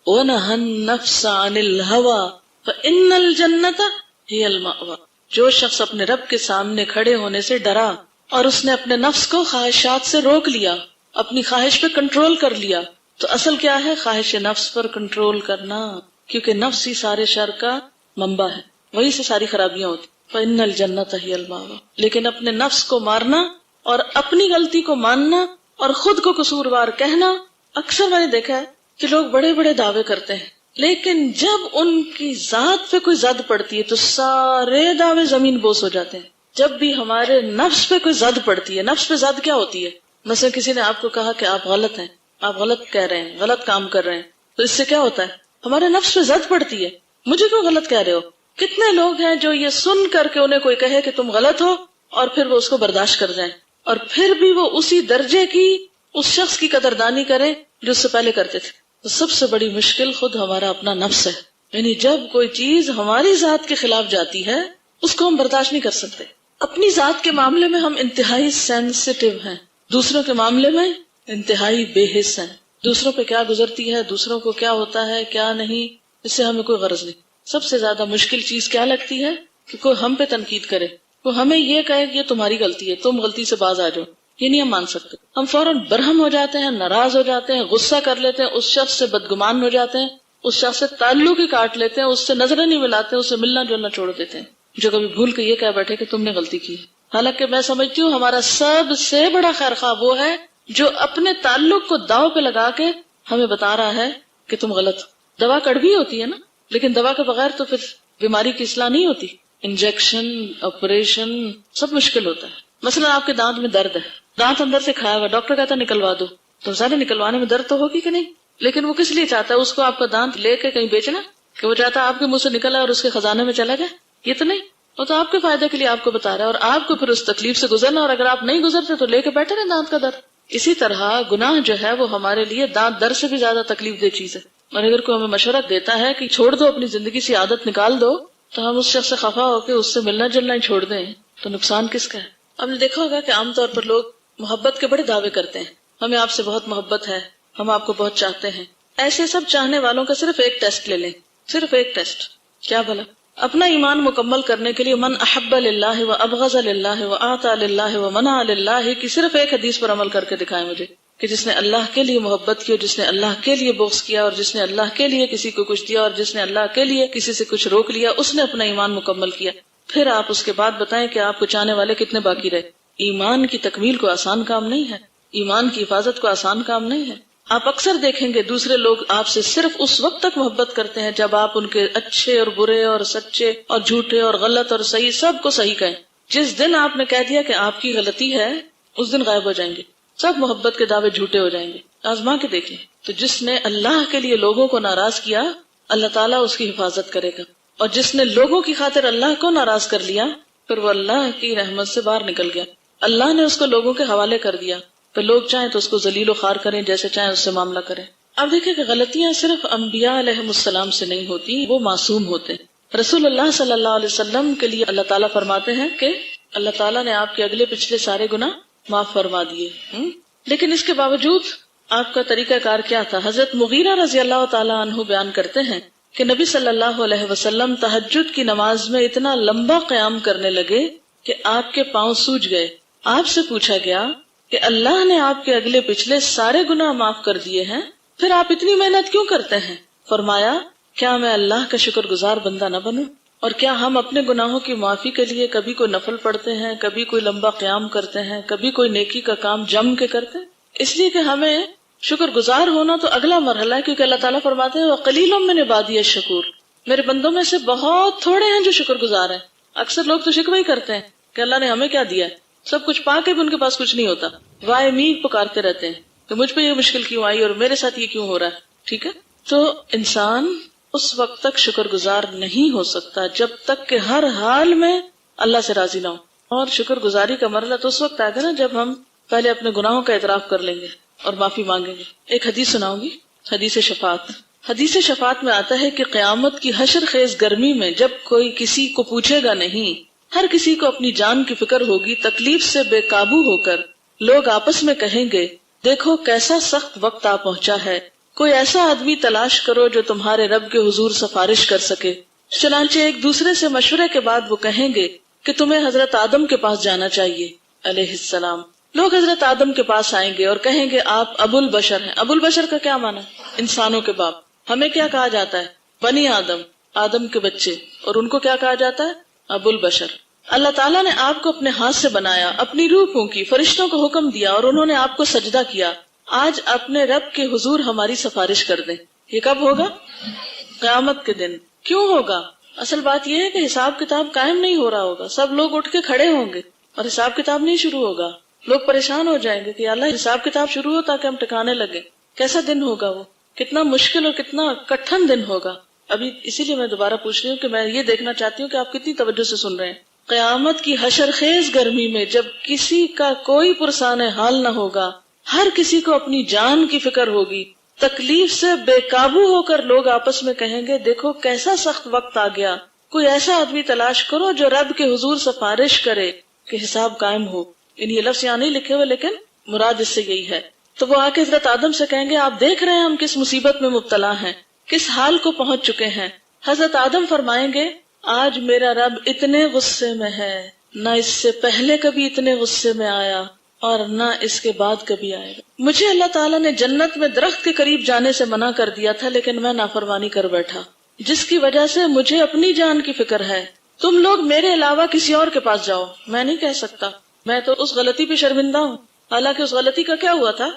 وَنَهَى النَّفْسَ عَنِ الْهَوَىٰ فَإِنَّ الْجَنَّةَ هِيَ الْمَأْوَىٰ. جو شخص اپنے رب کے سامنے کھڑے ہونے سے ڈرا اور اس نے اپنے نفس کو خواہشات سے روک لیا، اپنی خواہش پہ کنٹرول کر لیا. تو اصل کیا ہے؟ خواہش نفس پر کنٹرول کرنا، کیونکہ نفس ہی سارے شر کا منبع ہے، وہی سے ساری خرابیاں ہوتی. فَإِنَّ الْجَنَّةَ هِيَ الْمَأْوَىٰ. لیکن اپنے نفس کو مارنا اور اپنی غلطی کو ماننا اور خود کو قصوروار کہنا، اکثر میں نے دیکھا ہے کہ لوگ بڑے بڑے دعوے کرتے ہیں لیکن جب ان کی ذات پہ کوئی زد پڑتی ہے تو سارے دعوے زمین بوس ہو جاتے ہیں. جب بھی ہمارے نفس پہ کوئی زد پڑتی ہے، نفس پہ زد کیا ہوتی ہے؟ مثلا کسی نے آپ کو کہا کہ آپ غلط ہیں، آپ غلط کہہ رہے ہیں، غلط کام کر رہے ہیں، تو اس سے کیا ہوتا ہے؟ ہمارے نفس پہ زد پڑتی ہے، مجھے کیوں غلط کہہ رہے ہو. کتنے لوگ ہیں جو یہ سن کر کے انہیں کوئی کہے کہ تم غلط ہو اور پھر وہ اس کو برداشت کر جائیں اور پھر بھی وہ اسی درجے کی اس شخص کی قدردانی کریں جو اس سے پہلے کرتے تھے. تو سب سے بڑی مشکل خود ہمارا اپنا نفس ہے. یعنی جب کوئی چیز ہماری ذات کے خلاف جاتی ہے اس کو ہم برداشت نہیں کر سکتے. اپنی ذات کے معاملے میں ہم انتہائی سینسیٹیو ہیں، دوسروں کے معاملے میں انتہائی بے حس ہیں. دوسروں پہ کیا گزرتی ہے، دوسروں کو کیا ہوتا ہے کیا نہیں، اس سے ہمیں کوئی غرض نہیں. سب سے زیادہ مشکل چیز کیا لگتی ہے کہ کوئی ہم پہ تنقید کرے، وہ ہمیں یہ کہے کہ یہ تمہاری غلطی ہے، تم غلطی سے باز آ جاؤ. یہ نہیں ہم مان سکتے. ہم فوراً برہم ہو جاتے ہیں، ناراض ہو جاتے ہیں، غصہ کر لیتے ہیں، اس شخص سے بدگمان ہو جاتے ہیں، اس شخص سے تعلق ہی کاٹ لیتے ہیں، اس سے نظریں نہیں ملاتے، اس سے ملنا جلنا چھوڑ دیتے ہیں. جو کبھی بھول کے یہ کہہ بیٹھے کہ تم نے غلطی کی. حالانکہ میں سمجھتی ہوں ہمارا سب سے بڑا خیر خواہ وہ ہے جو اپنے تعلق کو داؤ پہ لگا کے ہمیں بتا رہا ہے کہ تم غلط ہو. دوا کڑوی ہوتی ہے نا، لیکن دوا کے بغیر تو پھر بیماری کی اصلاح نہیں ہوتی. انجیکشن، آپریشن سب مشکل ہوتا ہے. مثلا آپ کے دانت میں درد ہے، دانت اندر سے کھایا ہوا، ڈاکٹر کہتا ہے نکلوا دو، تو سارے نکلوانے میں درد تو ہوگی کہ نہیں، لیکن وہ کس لیے چاہتا ہے؟ اس کو آپ کا دانت لے کے کہیں بیچنا، کہ وہ چاہتا ہے آپ کے منہ سے نکلا اور اس کے خزانے میں چلا جائے؟ یہ تو نہیں، وہ تو آپ کے فائدے کے لیے آپ کو بتا رہا ہے، اور آپ کو پھر اس تکلیف سے گزرنا، اور اگر آپ نہیں گزرتے تو لے کے بیٹھے رہے دانت کا درد. اسی طرح گناہ جو ہے وہ ہمارے لیے دانت درد سے بھی زیادہ تکلیف دہ چیز ہے. اور اگر کوئی ہمیں مشورہ دیتا ہے کہ چھوڑ دو، اپنی زندگی سے عادت نکال دو، تو ہم اس شخص سے خفا ہو کے اس سے ملنا جلنا ہی چھوڑ دیں، تو نقصان کس کا ہے؟ آپ نے دیکھا ہوگا کہ عام طور پر لوگ محبت کے بڑے دعوے کرتے ہیں، ہمیں آپ سے بہت محبت ہے، ہم آپ کو بہت چاہتے ہیں. ایسے سب چاہنے والوں کا صرف ایک ٹیسٹ لے لیں، صرف ایک ٹیسٹ. کیا بھلا؟ اپنا ایمان مکمل کرنے کے لیے من احب للہ و ابغض للہ و اعطى للہ و منع للہ کی صرف ایک حدیث پر عمل کر کے دکھائیں مجھے، کہ جس نے اللہ کے لیے محبت کی اور جس نے اللہ کے لیے بغض کیا اور جس نے اللہ کے لیے کسی کو کچھ دیا اور جس نے اللہ کے لیے کسی سے کچھ روک لیا، اس نے اپنا ایمان مکمل کیا. پھر آپ اس کے بعد بتائیں کہ آپ کو چاہنے والے کتنے باقی رہے. ایمان کی تکمیل کو آسان کام نہیں ہے، ایمان کی حفاظت کو آسان کام نہیں ہے. آپ اکثر دیکھیں گے دوسرے لوگ آپ سے صرف اس وقت تک محبت کرتے ہیں جب آپ ان کے اچھے اور برے اور سچے اور جھوٹے اور غلط اور صحیح سب کو صحیح کہیں. جس دن آپ نے کہہ دیا کہ آپ کی غلطی ہے، اس دن غائب ہو جائیں گے، سب محبت کے دعوے جھوٹے ہو جائیں گے. آزما کے دیکھ لیں. تو جس نے اللہ کے لیے لوگوں کو ناراض کیا، اللہ تعالیٰ اس کی حفاظت کرے گا، اور جس نے لوگوں کی خاطر اللہ کو ناراض کر لیا، پھر وہ اللہ کی رحمت سے باہر نکل گیا. اللہ نے اس کو لوگوں کے حوالے کر دیا، پھر لوگ چاہیں تو اس کو ذلیل و خوار کریں، جیسے چاہیں اس سے معاملہ کریں. اب دیکھیں کہ غلطیاں صرف انبیاء علیہ السلام سے نہیں ہوتی، وہ معصوم ہوتے ہیں. رسول اللہ صلی اللہ علیہ وسلم کے لیے اللہ تعالیٰ فرماتے ہیں کہ اللہ تعالیٰ نے آپ کے اگلے پچھلے سارے گناہ معاف فرما دیے. لیکن اس کے باوجود آپ کا طریقہ کار کیا تھا؟ حضرت مغیرہ رضی اللہ تعالیٰ عنہ بیان کرتے ہیں کہ نبی صلی اللہ علیہ وسلم تہجد کی نماز میں اتنا لمبا قیام کرنے لگے کہ آپ کے پاؤں سوج گئے. آپ سے پوچھا گیا کہ اللہ نے آپ کے اگلے پچھلے سارے گناہ معاف کر دیے ہیں، پھر آپ اتنی محنت کیوں کرتے ہیں؟ فرمایا، کیا میں اللہ کا شکر گزار بندہ نہ بنوں؟ اور کیا ہم اپنے گناہوں کی معافی کے لیے کبھی کوئی نفل پڑھتے ہیں، کبھی کوئی لمبا قیام کرتے ہیں، کبھی کوئی نیکی کا کام جم کے کرتے ہیں؟ اس لیے کہ ہمیں شکر گزار ہونا تو اگلا مرحلہ ہے، کیونکہ اللہ تعالیٰ فرماتے ہیں وَقَلِيلٌ مِّنْ عِبَادِيَ الشَّكُورُ، میرے بندوں میں سے بہت تھوڑے ہیں جو شکر گزار ہیں. اکثر لوگ تو شکوہ ہی کرتے ہیں کہ اللہ نے ہمیں کیا دیا ہے، سب کچھ پا کے بھی ان کے پاس کچھ نہیں ہوتا، وائے می پکارتے رہتے ہیں کہ مجھ پہ یہ مشکل کیوں آئی اور میرے ساتھ یہ کیوں ہو رہا ہے. ٹھیک ہے، تو انسان اس وقت تک شکر گزار نہیں ہو سکتا جب تک کہ ہر حال میں اللہ سے راضی نہ ہو. اور شکر گزاری کا مرحلہ تو اس وقت آئے گا نا جب ہم پہلے اپنے گناہوں کا اعتراف کر لیں گے اور معافی مانگیں گے. ایک حدیث سناؤں گی، حدیث شفاعت. حدیث شفاعت میں آتا ہے کہ قیامت کی حشر خیز گرمی میں جب کوئی کسی کو پوچھے گا نہیں، ہر کسی کو اپنی جان کی فکر ہوگی، تکلیف سے بے قابو ہو کر لوگ آپس میں کہیں گے دیکھو کیسا سخت وقت آ پہنچا ہے، کوئی ایسا آدمی تلاش کرو جو تمہارے رب کے حضور سفارش کر سکے. چنانچہ ایک دوسرے سے مشورے کے بعد وہ کہیں گے کہ تمہیں حضرت آدم کے پاس جانا چاہیے علیہ السلام. لوگ حضرت آدم کے پاس آئیں گے اور کہیں گے آپ ابو البشر ہیں. ابو البشر کا کیا معنی؟ انسانوں کے باپ. ہمیں کیا کہا جاتا ہے؟ بنی آدم، آدم کے بچے. اور ان کو کیا کہا جاتا ہے؟ ابو البشر. اللہ تعالیٰ نے آپ کو اپنے ہاتھ سے بنایا، اپنی روح پھونکی، فرشتوں کو حکم دیا اور انہوں نے آپ کو سجدہ کیا. آج اپنے رب کے حضور ہماری سفارش کر دیں. یہ کب ہوگا؟ قیامت کے دن. کیوں ہوگا؟ اصل بات یہ ہے کہ حساب کتاب قائم نہیں ہو رہا ہوگا، سب لوگ اٹھ کے کھڑے ہوں گے اور حساب کتاب نہیں شروع ہوگا. لوگ پریشان ہو جائیں گے کہ اللہ حساب کتاب شروع ہو تاکہ ہم ٹکانے لگے. کیسا دن ہوگا وہ، کتنا مشکل اور کتنا کٹھن دن ہوگا. ابھی اسی لیے میں دوبارہ پوچھ رہی ہوں کہ میں یہ دیکھنا چاہتی ہوں کہ آپ کتنی توجہ سے سن رہے ہیں. قیامت کی حشر خیز گرمی میں جب کسی کا کوئی پرسان حال نہ ہوگا، ہر کسی کو اپنی جان کی فکر ہوگی، تکلیف سے بے قابو ہو کر لوگ آپس میں کہیں گے دیکھو کیسا سخت وقت آ گیا، کوئی ایسا آدمی تلاش کرو جو رب کے حضور سفارش کرے کہ حساب قائم ہو. یعنی یہ لفظ یہاں نہیں لکھے ہوئے لیکن مراد اس سے یہی ہے. تو وہ آ کے حضرت آدم سے کہیں گے آپ دیکھ رہے ہیں ہم کس مصیبت میں مبتلا ہیں, کس حال کو پہنچ چکے ہیں. حضرت آدم فرمائیں گے آج میرا رب اتنے غصے میں ہے, نہ اس سے پہلے کبھی اتنے غصے میں آیا اور نہ اس کے بعد کبھی آئے گا. مجھے اللہ تعالیٰ نے جنت میں درخت کے قریب جانے سے منع کر دیا تھا لیکن میں نافرمانی کر بیٹھا, جس کی وجہ سے مجھے اپنی جان کی فکر ہے. تم لوگ میرے علاوہ کسی اور کے پاس جاؤ, میں نہیں کہہ سکتا, میں تو اس غلطی پہ شرمندہ ہوں. حالانکہ اس غلطی کا کیا ہوا تھا,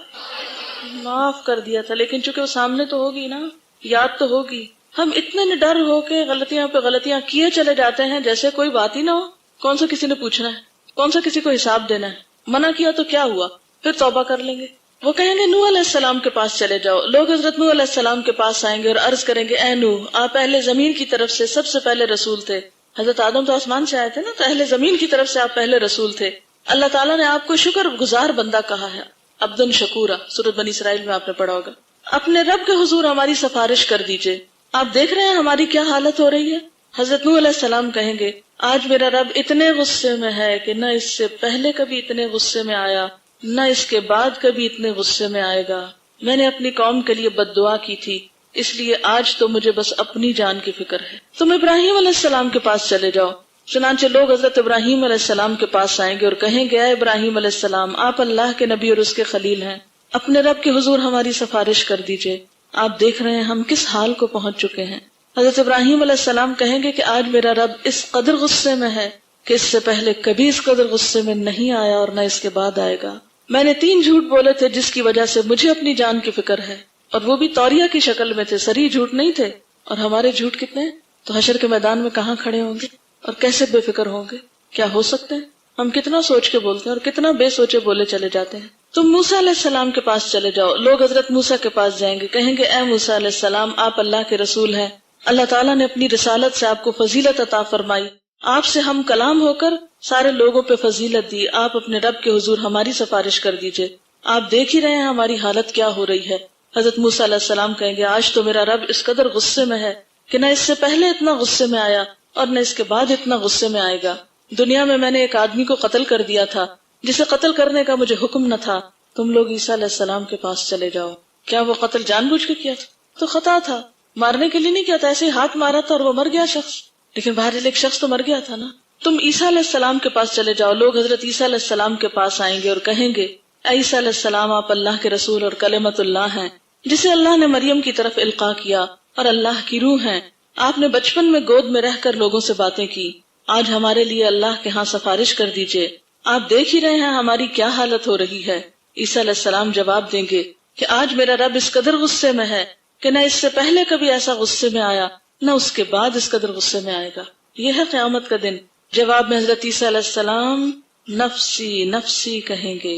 معاف کر دیا تھا, لیکن چونکہ وہ سامنے تو ہوگی نا, یاد تو ہوگی. ہم اتنے نڈر ہو کے غلطیاں پہ غلطیاں کیے چلے جاتے ہیں جیسے کوئی بات ہی نہ ہو. کون سا کسی نے پوچھنا ہے, کون سا کسی کو حساب دینا ہے. منع کیا تو کیا ہوا, پھر توبہ کر لیں گے. وہ کہیں گے نوح علیہ السلام کے پاس چلے جاؤ. لوگ حضرت نوح علیہ السلام کے پاس آئیں گے اور عرض کریں گے اے نوح, آپ اہل زمین کی طرف سے سب سے پہلے رسول تھے. حضرت آدم تو آسمان سے آئے تھے نا, تو اہل زمین کی طرف سے آپ پہلے رسول تھے. اللہ تعالیٰ نے آپ کو شکر گزار بندہ کہا ہے, عبدن شکورا, سورۃ بنی اسرائیل میں آپ نے پڑھا ہوگا. اپنے رب کے حضور ہماری سفارش کر دیجئے, آپ دیکھ رہے ہیں ہماری کیا حالت ہو رہی ہے. حضرت نوح علیہ السلام کہیں گے آج میرا رب اتنے غصے میں ہے کہ نہ اس سے پہلے کبھی اتنے غصے میں آیا, نہ اس کے بعد کبھی اتنے غصے میں آئے گا. میں نے اپنی قوم کے لیے بد دعا کی تھی, اس لیے آج تو مجھے بس اپنی جان کی فکر ہے. تم ابراہیم علیہ السلام کے پاس چلے جاؤ. چنانچہ لوگ حضرت ابراہیم علیہ السلام کے پاس آئیں گے اور کہیں گے اے ابراہیم علیہ السلام, آپ اللہ کے نبی اور اس کے خلیل ہیں, اپنے رب کے حضور ہماری سفارش کر دیجئے. آپ دیکھ رہے ہیں ہم کس حال کو پہنچ چکے ہیں. حضرت ابراہیم علیہ السلام کہیں گے کہ آج میرا رب اس قدر غصے میں ہے کہ اس سے پہلے کبھی اس قدر غصے میں نہیں آیا اور نہ اس کے بعد آئے گا. میں نے 3 جھوٹ بولے تھے جس کی وجہ سے مجھے اپنی جان کی فکر ہے, اور وہ بھی توریہ کی شکل میں تھے, صریح جھوٹ نہیں تھے. اور ہمارے جھوٹ کتنے ہیں, تو حشر کے میدان میں کہاں کھڑے ہوں گے اور کیسے بے فکر ہوں گے, کیا ہو سکتے ہیں. ہم کتنا سوچ کے بولتے ہیں اور کتنا بے سوچے بولے چلے جاتے ہیں. تم موسیٰ علیہ السلام کے پاس چلے جاؤ. لوگ حضرت موسیٰ کے پاس جائیں گے, کہیں گے اے موسیٰ علیہ السلام, آپ اللہ کے رسول ہیں, اللہ تعالیٰ نے اپنی رسالت سے آپ کو فضیلت عطا فرمائی, آپ سے ہم کلام ہو کر سارے لوگوں پہ فضیلت دی, آپ اپنے رب کے حضور ہماری سفارش کر دیجئے. آپ دیکھ ہی رہے ہیں ہماری حالت کیا ہو رہی ہے. حضرت موسیٰ علیہ السلام کہیں گے آج تو میرا رب اس قدر غصے میں ہے کہ نہ اس سے پہلے اتنا غصے میں آیا اور نہ اس کے بعد اتنا غصے میں آئے گا. دنیا میں نے ایک آدمی کو قتل کر دیا تھا جسے قتل کرنے کا مجھے حکم نہ تھا. تم لوگ عیسیٰ علیہ السلام کے پاس چلے جاؤ. کیا وہ قتل جان بوجھ کے کیا تھا؟ تو خطا تھا, مارنے کے لیے نہیں کیا تھا, ایسے ہی ہاتھ مارا تھا اور وہ مر گیا شخص, لیکن بہرحال ایک شخص تو مر گیا تھا نا. تم عیسیٰ علیہ السلام کے پاس چلے جاؤ. لوگ حضرت عیسیٰ علیہ السلام کے پاس آئیں گے اور کہیں گے اے عیسیٰ علیہ السلام, آپ اللہ کے رسول اور کلمت اللہ ہیں, جسے اللہ نے مریم کی طرف القاء کیا اور اللہ کی روح ہیں. آپ نے بچپن میں گود میں رہ کر لوگوں سے باتیں کی, آج ہمارے لیے اللہ کے ہاں سفارش کر دیجئے. آپ دیکھ ہی رہے ہیں ہماری کیا حالت ہو رہی ہے. عیسیٰ علیہ السلام جواب دیں گے کہ آج میرا رب اس قدر غصے میں ہے کہ نہ اس سے پہلے کبھی ایسا غصے میں آیا, نہ اس کے بعد اس قدر غصے میں آئے گا. یہ ہے قیامت کا دن. جواب میں حضرت عیسیٰ علیہ السلام نفسی نفسی کہیں گے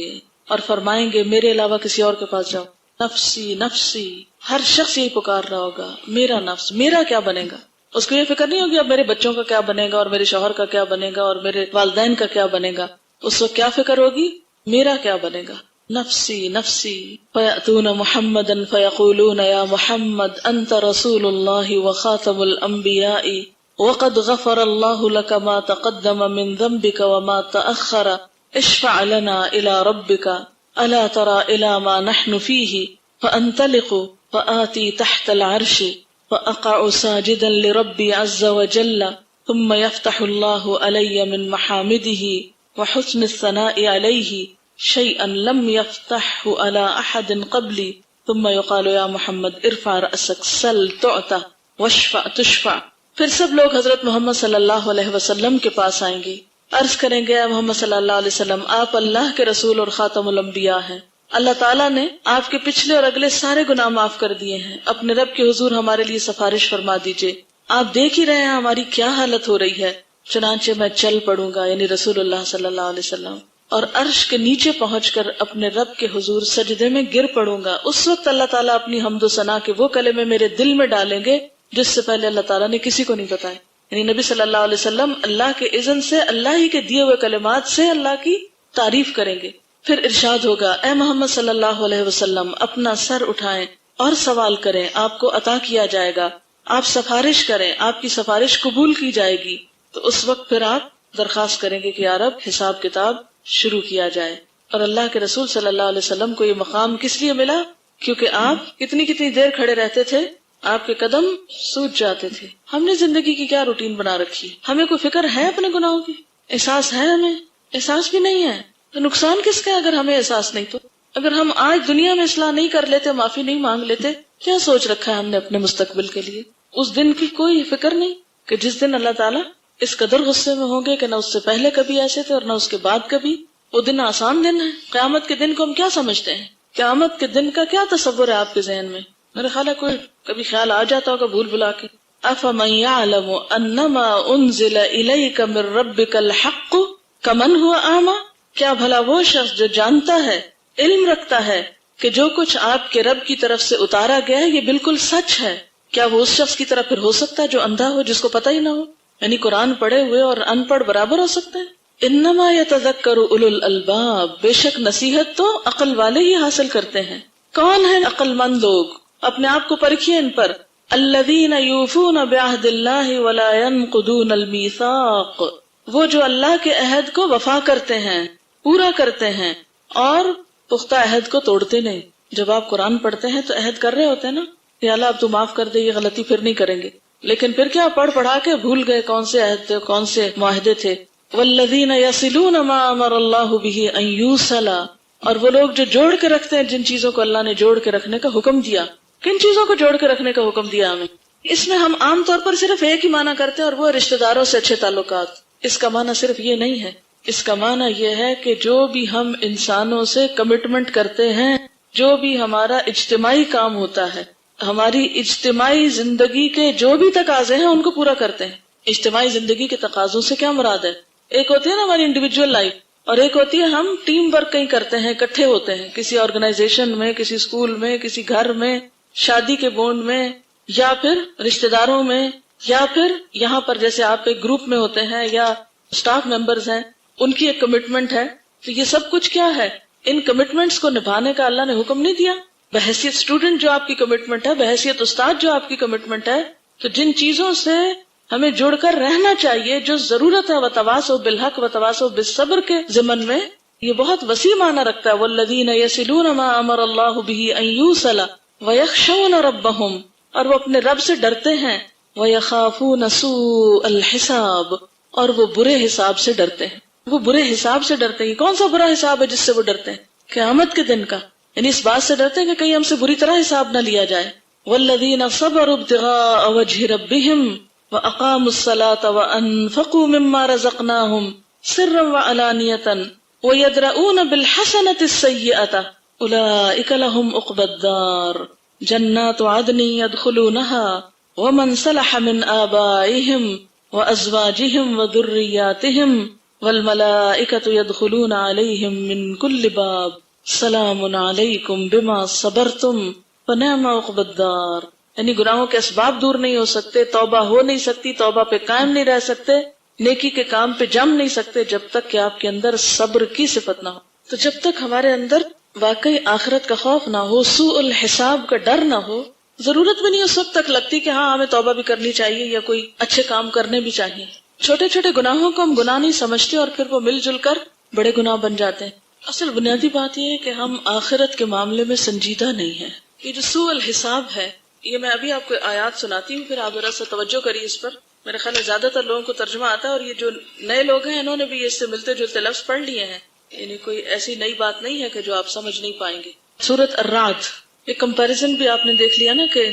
اور فرمائیں گے میرے علاوہ کسی اور کے پاس جاؤ. نفسی نفسی, ہر شخص یہی پکار رہا ہوگا, میرا نفس, میرا کیا بنے گا. اس کو یہ فکر نہیں ہوگی اب میرے بچوں کا کیا بنے گا اور میرے شوہر کا کیا بنے گا اور میرے والدین کا کیا بنے گا. اس وقت کیا فکر ہوگی, میرا کیا بنے گا. نفسی نفسی فیأتون محمدا فیقولون یا محمد انت رسول اللہ وخاتم الانبیاء وقد غفر اللہ لك ما تقدم من ذنبك وما تأخر اشفع لنا الى ربك الا ترى الى ما نحن فيه فانطلق فآتی تحت العرش فأقع ساجدا لربي عز وجل ثم يفتح الله علي من محامده وحسن الثناء عليه شيئا لم يفتحه على احد قبلي ثم يقال يا محمد ارفع رأسك سل تعطى واشفع تشفع. پھر سب لوگ حضرت محمد صلی اللہ علیہ وسلم کے پاس آئیں گے, عرض کریں گے اے محمد صلی اللہ علیہ وسلم, آپ اللہ کے رسول اور خاتم الانبیاء ہیں, اللہ تعالیٰ نے آپ کے پچھلے اور اگلے سارے گناہ معاف کر دیے ہیں, اپنے رب کے حضور ہمارے لیے سفارش فرما دیجئے. آپ دیکھ ہی رہے ہیں ہماری کیا حالت ہو رہی ہے. چنانچہ میں چل پڑوں گا, یعنی رسول اللہ صلی اللہ علیہ وسلم, اور عرش کے نیچے پہنچ کر اپنے رب کے حضور سجدے میں گر پڑوں گا. اس وقت اللہ تعالیٰ اپنی حمد و ثنا کے وہ کلمے میرے دل میں ڈالیں گے جس سے پہلے اللہ تعالیٰ نے کسی کو نہیں بتائے. یعنی نبی صلی اللہ علیہ وسلم اللہ کے اذن سے اللہ ہی کے دیے ہوئے کلمات سے اللہ کی تعریف کریں گے. پھر ارشاد ہوگا اے محمد صلی اللہ علیہ وسلم, اپنا سر اٹھائیں اور سوال کریں, آپ کو عطا کیا جائے گا. آپ سفارش کریں، آپ کی سفارش قبول کی جائے گی، تو اس وقت پھر آپ درخواست کریں گے کہ یا رب حساب کتاب شروع کیا جائے. اور اللہ کے رسول صلی اللہ علیہ وسلم کو یہ مقام کس لیے ملا؟ کیونکہ آپ کتنی دیر کھڑے رہتے تھے، آپ کے قدم سوج جاتے تھے. ہم نے زندگی کی کیا روٹین بنا رکھی؟ ہمیں کوئی فکر ہے اپنے گناہوں کی؟ احساس ہے؟ ہمیں احساس بھی نہیں ہے تو نقصان کس کا ہے اگر ہمیں احساس نہیں تو؟ اگر ہم آج دنیا میں اصلاح نہیں کر لیتے، معافی نہیں مانگ لیتے، کیا سوچ رکھا ہے ہم نے اپنے مستقبل کے لیے؟ اس دن کی کوئی فکر نہیں کہ جس دن اللہ تعالیٰ اس قدر غصے میں ہوں گے کہ نہ اس سے پہلے کبھی ایسے تھے اور نہ اس کے بعد کبھی. وہ دن آسان دن ہے. قیامت کے دن کو ہم کیا سمجھتے ہیں؟ قیامت کے دن کا کیا تصور ہے آپ کے ذہن میں؟ میرے خیال ہے کوئی کبھی خیال آ جاتا ہوگا بھول بھلا کے. افمن يعلم انما انزل اليك من ربك الحق كمن هو اعمى، کیا بھلا وہ شخص جو جانتا ہے، علم رکھتا ہے کہ جو کچھ آپ کے رب کی طرف سے اتارا گیا ہے یہ بالکل سچ ہے، کیا وہ اس شخص کی طرح پھر ہو سکتا ہے جو اندھا ہو، جس کو پتہ ہی نہ ہو؟ یعنی قرآن پڑھے ہوئے اور ان پڑھ برابر ہو سکتے ہیں؟ انما یتذکر اولو الالباب، بے شک نصیحت تو عقل والے ہی حاصل کرتے ہیں. کون ہیں عقل مند لوگ؟ اپنے آپ کو پرکھیے ان پر. الذین یوفون بعہد اللہ ولا ینقضون المیثاق، وہ جو اللہ کے عہد کو وفا کرتے ہیں، پورا کرتے ہیں اور پختہ عہد کو توڑتے نہیں. جب آپ قرآن پڑھتے ہیں تو عہد کر رہے ہوتے ہیں نا کہ اللہ اب تو معاف کر دے، یہ غلطی پھر نہیں کریں گے. لیکن پھر کیا پڑھا کے بھول گئے کون سے عہد تھے، کون سے معاہدے تھے. والذین یصلون ما امر اللہ بہ ان یوصل، اور وہ لوگ جو جوڑ کے رکھتے ہیں جن چیزوں کو اللہ نے جوڑ کے رکھنے کا حکم دیا. کن چیزوں کو جوڑ کے رکھنے کا حکم دیا ہمیں؟ اس میں ہم عام طور پر صرف ایک ہی معنی کرتے ہیں اور وہ رشتہ داروں سے اچھے تعلقات. اس کا معنی صرف یہ نہیں ہے. اس کا معنی یہ ہے کہ جو بھی ہم انسانوں سے کمٹمنٹ کرتے ہیں، جو بھی ہمارا اجتماعی کام ہوتا ہے، ہماری اجتماعی زندگی کے جو بھی تقاضے ہیں ان کو پورا کرتے ہیں. اجتماعی زندگی کے تقاضوں سے کیا مراد ہے؟ ایک ہوتی ہے نا ہماری انڈیویجول لائف، اور ایک ہوتی ہے ہم ٹیم ورک کہیں کرتے ہیں، اکٹھے ہوتے ہیں کسی آرگنائزیشن میں، کسی اسکول میں، کسی گھر میں، شادی کے بونڈ میں، یا پھر رشتہ داروں میں، یا پھر یہاں پر جیسے آپ ایک گروپ میں ہوتے ہیں یا اسٹاف ممبرز ہیں، ان کی ایک کمٹمنٹ ہے. تو یہ سب کچھ کیا ہے؟ ان کمٹمنٹس کو نبھانے کا اللہ نے حکم نہیں دیا. بحیثیت اسٹوڈنٹ جو آپ کی کمٹمنٹ ہے، بحیثیت استاد جو آپ کی کمٹمنٹ ہے، تو جن چیزوں سے ہمیں جڑ کر رہنا چاہیے، جو ضرورت ہے وتواصوا بالحق وتواصوا بالصبر کے ضمن میں، یہ بہت وسیع معنی رکھتا ہے. والذین یصلون ما امر اللہ بہ ان یوصل ویخشون ربہم، اور وہ اپنے رب سے ڈرتے ہیں. ویخافون سوء الحساب، اور وہ برے حساب سے ڈرتے ہیں. وہ برے حساب سے ڈرتے ہیں. کون سا برا حساب ہے جس سے وہ ڈرتے ہیں؟ قیامت کے دن کا. یعنی اس بات سے ڈرتے ہیں کہ کہیں ہم سے بری طرح حساب نہ لیا جائے. والذین صبروا ابتغاء وجہ ربہم وَأَقَامُوا الصَّلَاةَ وَأَنفَقُوا مِمَّا رَزَقْنَاهُمْ سِرًّا وَعَلَانِيَةً وَيَدْرَؤُونَ بِالْحَسَنَةِ السَّيِّئَةَ أُولَئِكَ لَهُمْ عُقْبَى الدَّارِ جَنَّاتُ عَدْنٍ يَدْخُلُونَهَا وَمَنْ صَلَحَ مِنْ آبَائِهِمْ وَأَزْوَاجِهِمْ وَذُرِّيَّاتِهِمْ وَالْمَلَائِكَةُ يَدْخُلُونَ عَلَيْهِمْ مِنْ كُلِّ بَابٍ سَلَامٌ عَلَيْكُمْ بِمَا صَبَرْتُمْ فَنِعْمَ عُقْبَى الدَّارِ. یعنی گناہوں کے اسباب دور نہیں ہو سکتے، توبہ ہو نہیں سکتی، توبہ پہ قائم نہیں رہ سکتے، نیکی کے کام پہ جم نہیں سکتے جب تک کہ آپ کے اندر صبر کی صفت نہ ہو. تو جب تک ہمارے اندر واقعی آخرت کا خوف نہ ہو، سوء الحساب کا ڈر نہ ہو، ضرورت بھی نہیں اس وقت تک لگتی کہ ہاں ہمیں توبہ بھی کرنی چاہیے یا کوئی اچھے کام کرنے بھی چاہیے. چھوٹے چھوٹے گناہوں کو ہم گناہ نہیں سمجھتے اور پھر وہ مل جل کر بڑے گناہ بن جاتے ہیں. اصل بنیادی بات یہ ہے کہ ہم آخرت کے معاملے میں سنجیدہ نہیں ہیں. یہ جو سوء الحساب ہے، یہ میں ابھی آپ کو آیات سناتی ہوں، پھر آپ ذرا سا توجہ کریے اس پر. میرے خیال ہے زیادہ تر لوگوں کو ترجمہ آتا ہے، اور یہ جو نئے لوگ ہیں انہوں نے بھی اس سے ملتے جلتے لفظ پڑھ لیے ہیں. یعنی کوئی ایسی نئی بات نہیں ہے کہ جو آپ سمجھ نہیں پائیں گے. سورۃ الرعد، یہ کمپیریزن بھی آپ نے دیکھ لیا نا کہ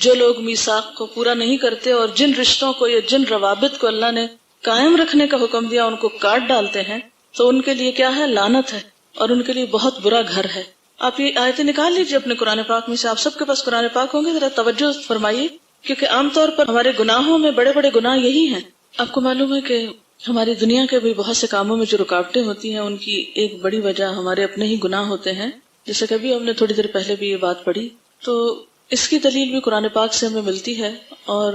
جو لوگ میثاق کو پورا نہیں کرتے اور جن رشتوں کو یا جن روابط کو اللہ نے قائم رکھنے کا حکم دیا ان کو کاٹ ڈالتے ہیں، تو ان کے لیے کیا ہے؟ لعنت ہے، اور ان کے لیے بہت برا گھر ہے. آپ یہ آیتیں نکال لیجیے اپنے قرآن پاک میں سے. آپ سب کے پاس قرآن پاک ہوں گے، ذرا توجہ فرمائیے، کیونکہ عام طور پر ہمارے گناہوں میں بڑے بڑے گناہ یہی ہیں. آپ کو معلوم ہے کہ ہماری دنیا کے بھی بہت سے کاموں میں جو رکاوٹیں ہوتی ہیں ان کی ایک بڑی وجہ ہمارے اپنے ہی گناہ ہوتے ہیں. جیسے کبھی ہم نے تھوڑی دیر پہلے بھی یہ بات پڑھی، تو اس کی دلیل بھی قرآن پاک سے ہمیں ملتی ہے. اور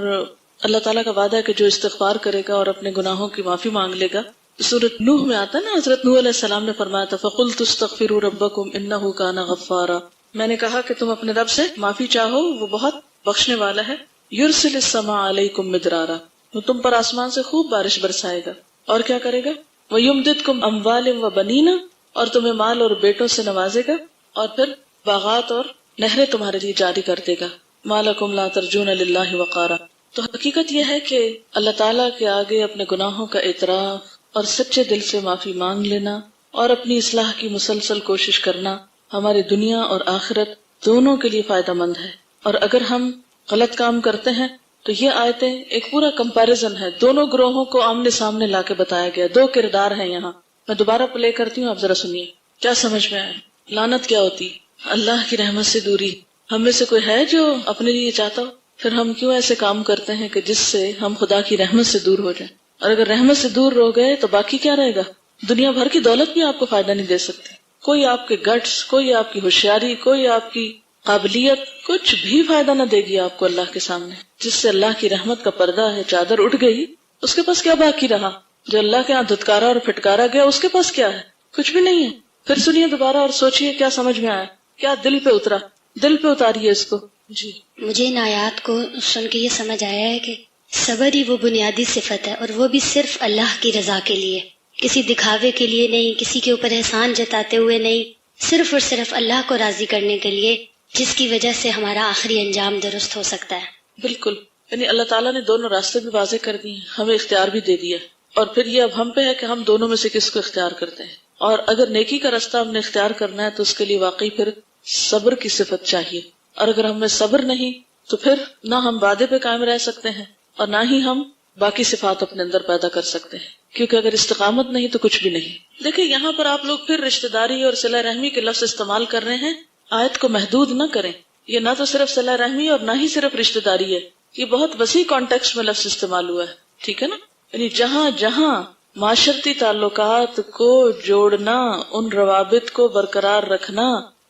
اللہ تعالیٰ کا وعدہ ہے کہ جو استغفار کرے گا اور اپنے گناہوں کی معافی مانگ لے گا. سورۃ نوح میں آتا نا، حضرت نوح علیہ السلام نے فرمایا تھا فَقُلْتُ اسْتَغْفِرُوا رَبَّكُمْ إِنَّهُ كَانَ غَفَّارًا. میں نے کہا کہ تم اپنے رب سے معافی چاہو، وہ بہت بخشنے والا ہے. یرسل السماء علیکم مدرارا، وہ تم پر آسمان سے خوب بارش برسائے گا، اور کیا کرے گا؟ وَيُمْدِدْكُمْ أَمْوَالٍ وَبَنِينَ، اور تمہیں مال اور بیٹوں سے نوازے گا، اور پھر باغات اور نہریں تمہارے لیے جاری کر دے گا۔ مَا لَكُمْ لَا تَرْجُونَ لِلَّهِ وَقَارًا، تو حقیقت یہ ہے کہ اللہ تعالیٰ کے آگے اپنے گناہوں کا اعتراف اور سچے دل سے معافی مانگ لینا اور اپنی اصلاح کی مسلسل کوشش کرنا ہماری دنیا اور آخرت دونوں کے لیے فائدہ مند ہے۔ اور اگر ہم غلط کام کرتے ہیں تو یہ آیتیں ایک پورا کمپیریزن ہے، دونوں گروہوں کو آمنے سامنے لا کے بتایا گیا، دو کردار ہیں یہاں۔ میں دوبارہ پلے کرتی ہوں، آپ ذرا سنیے کیا سمجھ میں آئے۔ لعنت کیا ہوتی؟ اللہ کی رحمت سے دوری۔ ہم میں سے کوئی ہے جو اپنے لیے چاہتا ہو؟ پھر ہم کیوں ایسے کام کرتے ہیں کہ جس سے ہم خدا کی رحمت سے دور ہو جائیں؟ اور اگر رحمت سے دور ہو گئے تو باقی کیا رہے گا؟ دنیا بھر کی دولت بھی آپ کو فائدہ نہیں دے سکتی، کوئی آپ کے گٹس، کوئی آپ کی ہوشیاری، کوئی آپ کی قابلیت کچھ بھی فائدہ نہ دے گی آپ کو اللہ کے سامنے۔ جس سے اللہ کی رحمت کا پردہ ہے، چادر اٹھ گئی، اس کے پاس کیا باقی رہا؟ جو اللہ کے ہاں دھتکارا اور پھٹکارا گیا، اس کے پاس کیا ہے؟ کچھ بھی نہیں ہے۔ پھر سنیے دوبارہ اور سوچئے کیا سمجھ میں آیا، کیا دل پہ اترا؟ دل پہ اتاریے اس کو۔ جی، مجھے ان آیات کو سن کے یہ سمجھ آیا ہے کہ صبر ہی وہ بنیادی صفت ہے، اور وہ بھی صرف اللہ کی رضا کے لیے، کسی دکھاوے کے لیے نہیں، کسی کے اوپر احسان جتاتے ہوئے نہیں، صرف اور صرف اللہ کو راضی کرنے کے لیے، جس کی وجہ سے ہمارا آخری انجام درست ہو سکتا ہے۔ بالکل، یعنی اللہ تعالیٰ نے دونوں راستے بھی واضح کر دیے، ہمیں اختیار بھی دے دیا، اور پھر یہ اب ہم پہ ہے کہ ہم دونوں میں سے کس کو اختیار کرتے ہیں۔ اور اگر نیکی کا راستہ ہم نے اختیار کرنا ہے تو اس کے لیے واقعی پھر صبر کی صفت چاہیے، اور اگر ہم میں صبر نہیں تو پھر نہ ہم وعدے پہ قائم رہ سکتے ہیں اور نہ ہی ہم باقی صفات اپنے اندر پیدا کر سکتے ہیں، کیونکہ اگر استقامت نہیں تو کچھ بھی نہیں۔ دیکھیں یہاں پر آپ لوگ پھر رشتہ داری اور صلہ رحمی کے لفظ استعمال کر رہے ہیں، آیت کو محدود نہ کریں، یہ نہ تو صرف صلہ رحمی اور نہ ہی صرف رشتہ داری ہے، یہ بہت وسیع کانٹیکسٹ میں لفظ استعمال ہوا ہے، ٹھیک ہے نا؟ یعنی جہاں جہاں معاشرتی تعلقات کو جوڑنا، ان روابط کو برقرار رکھنا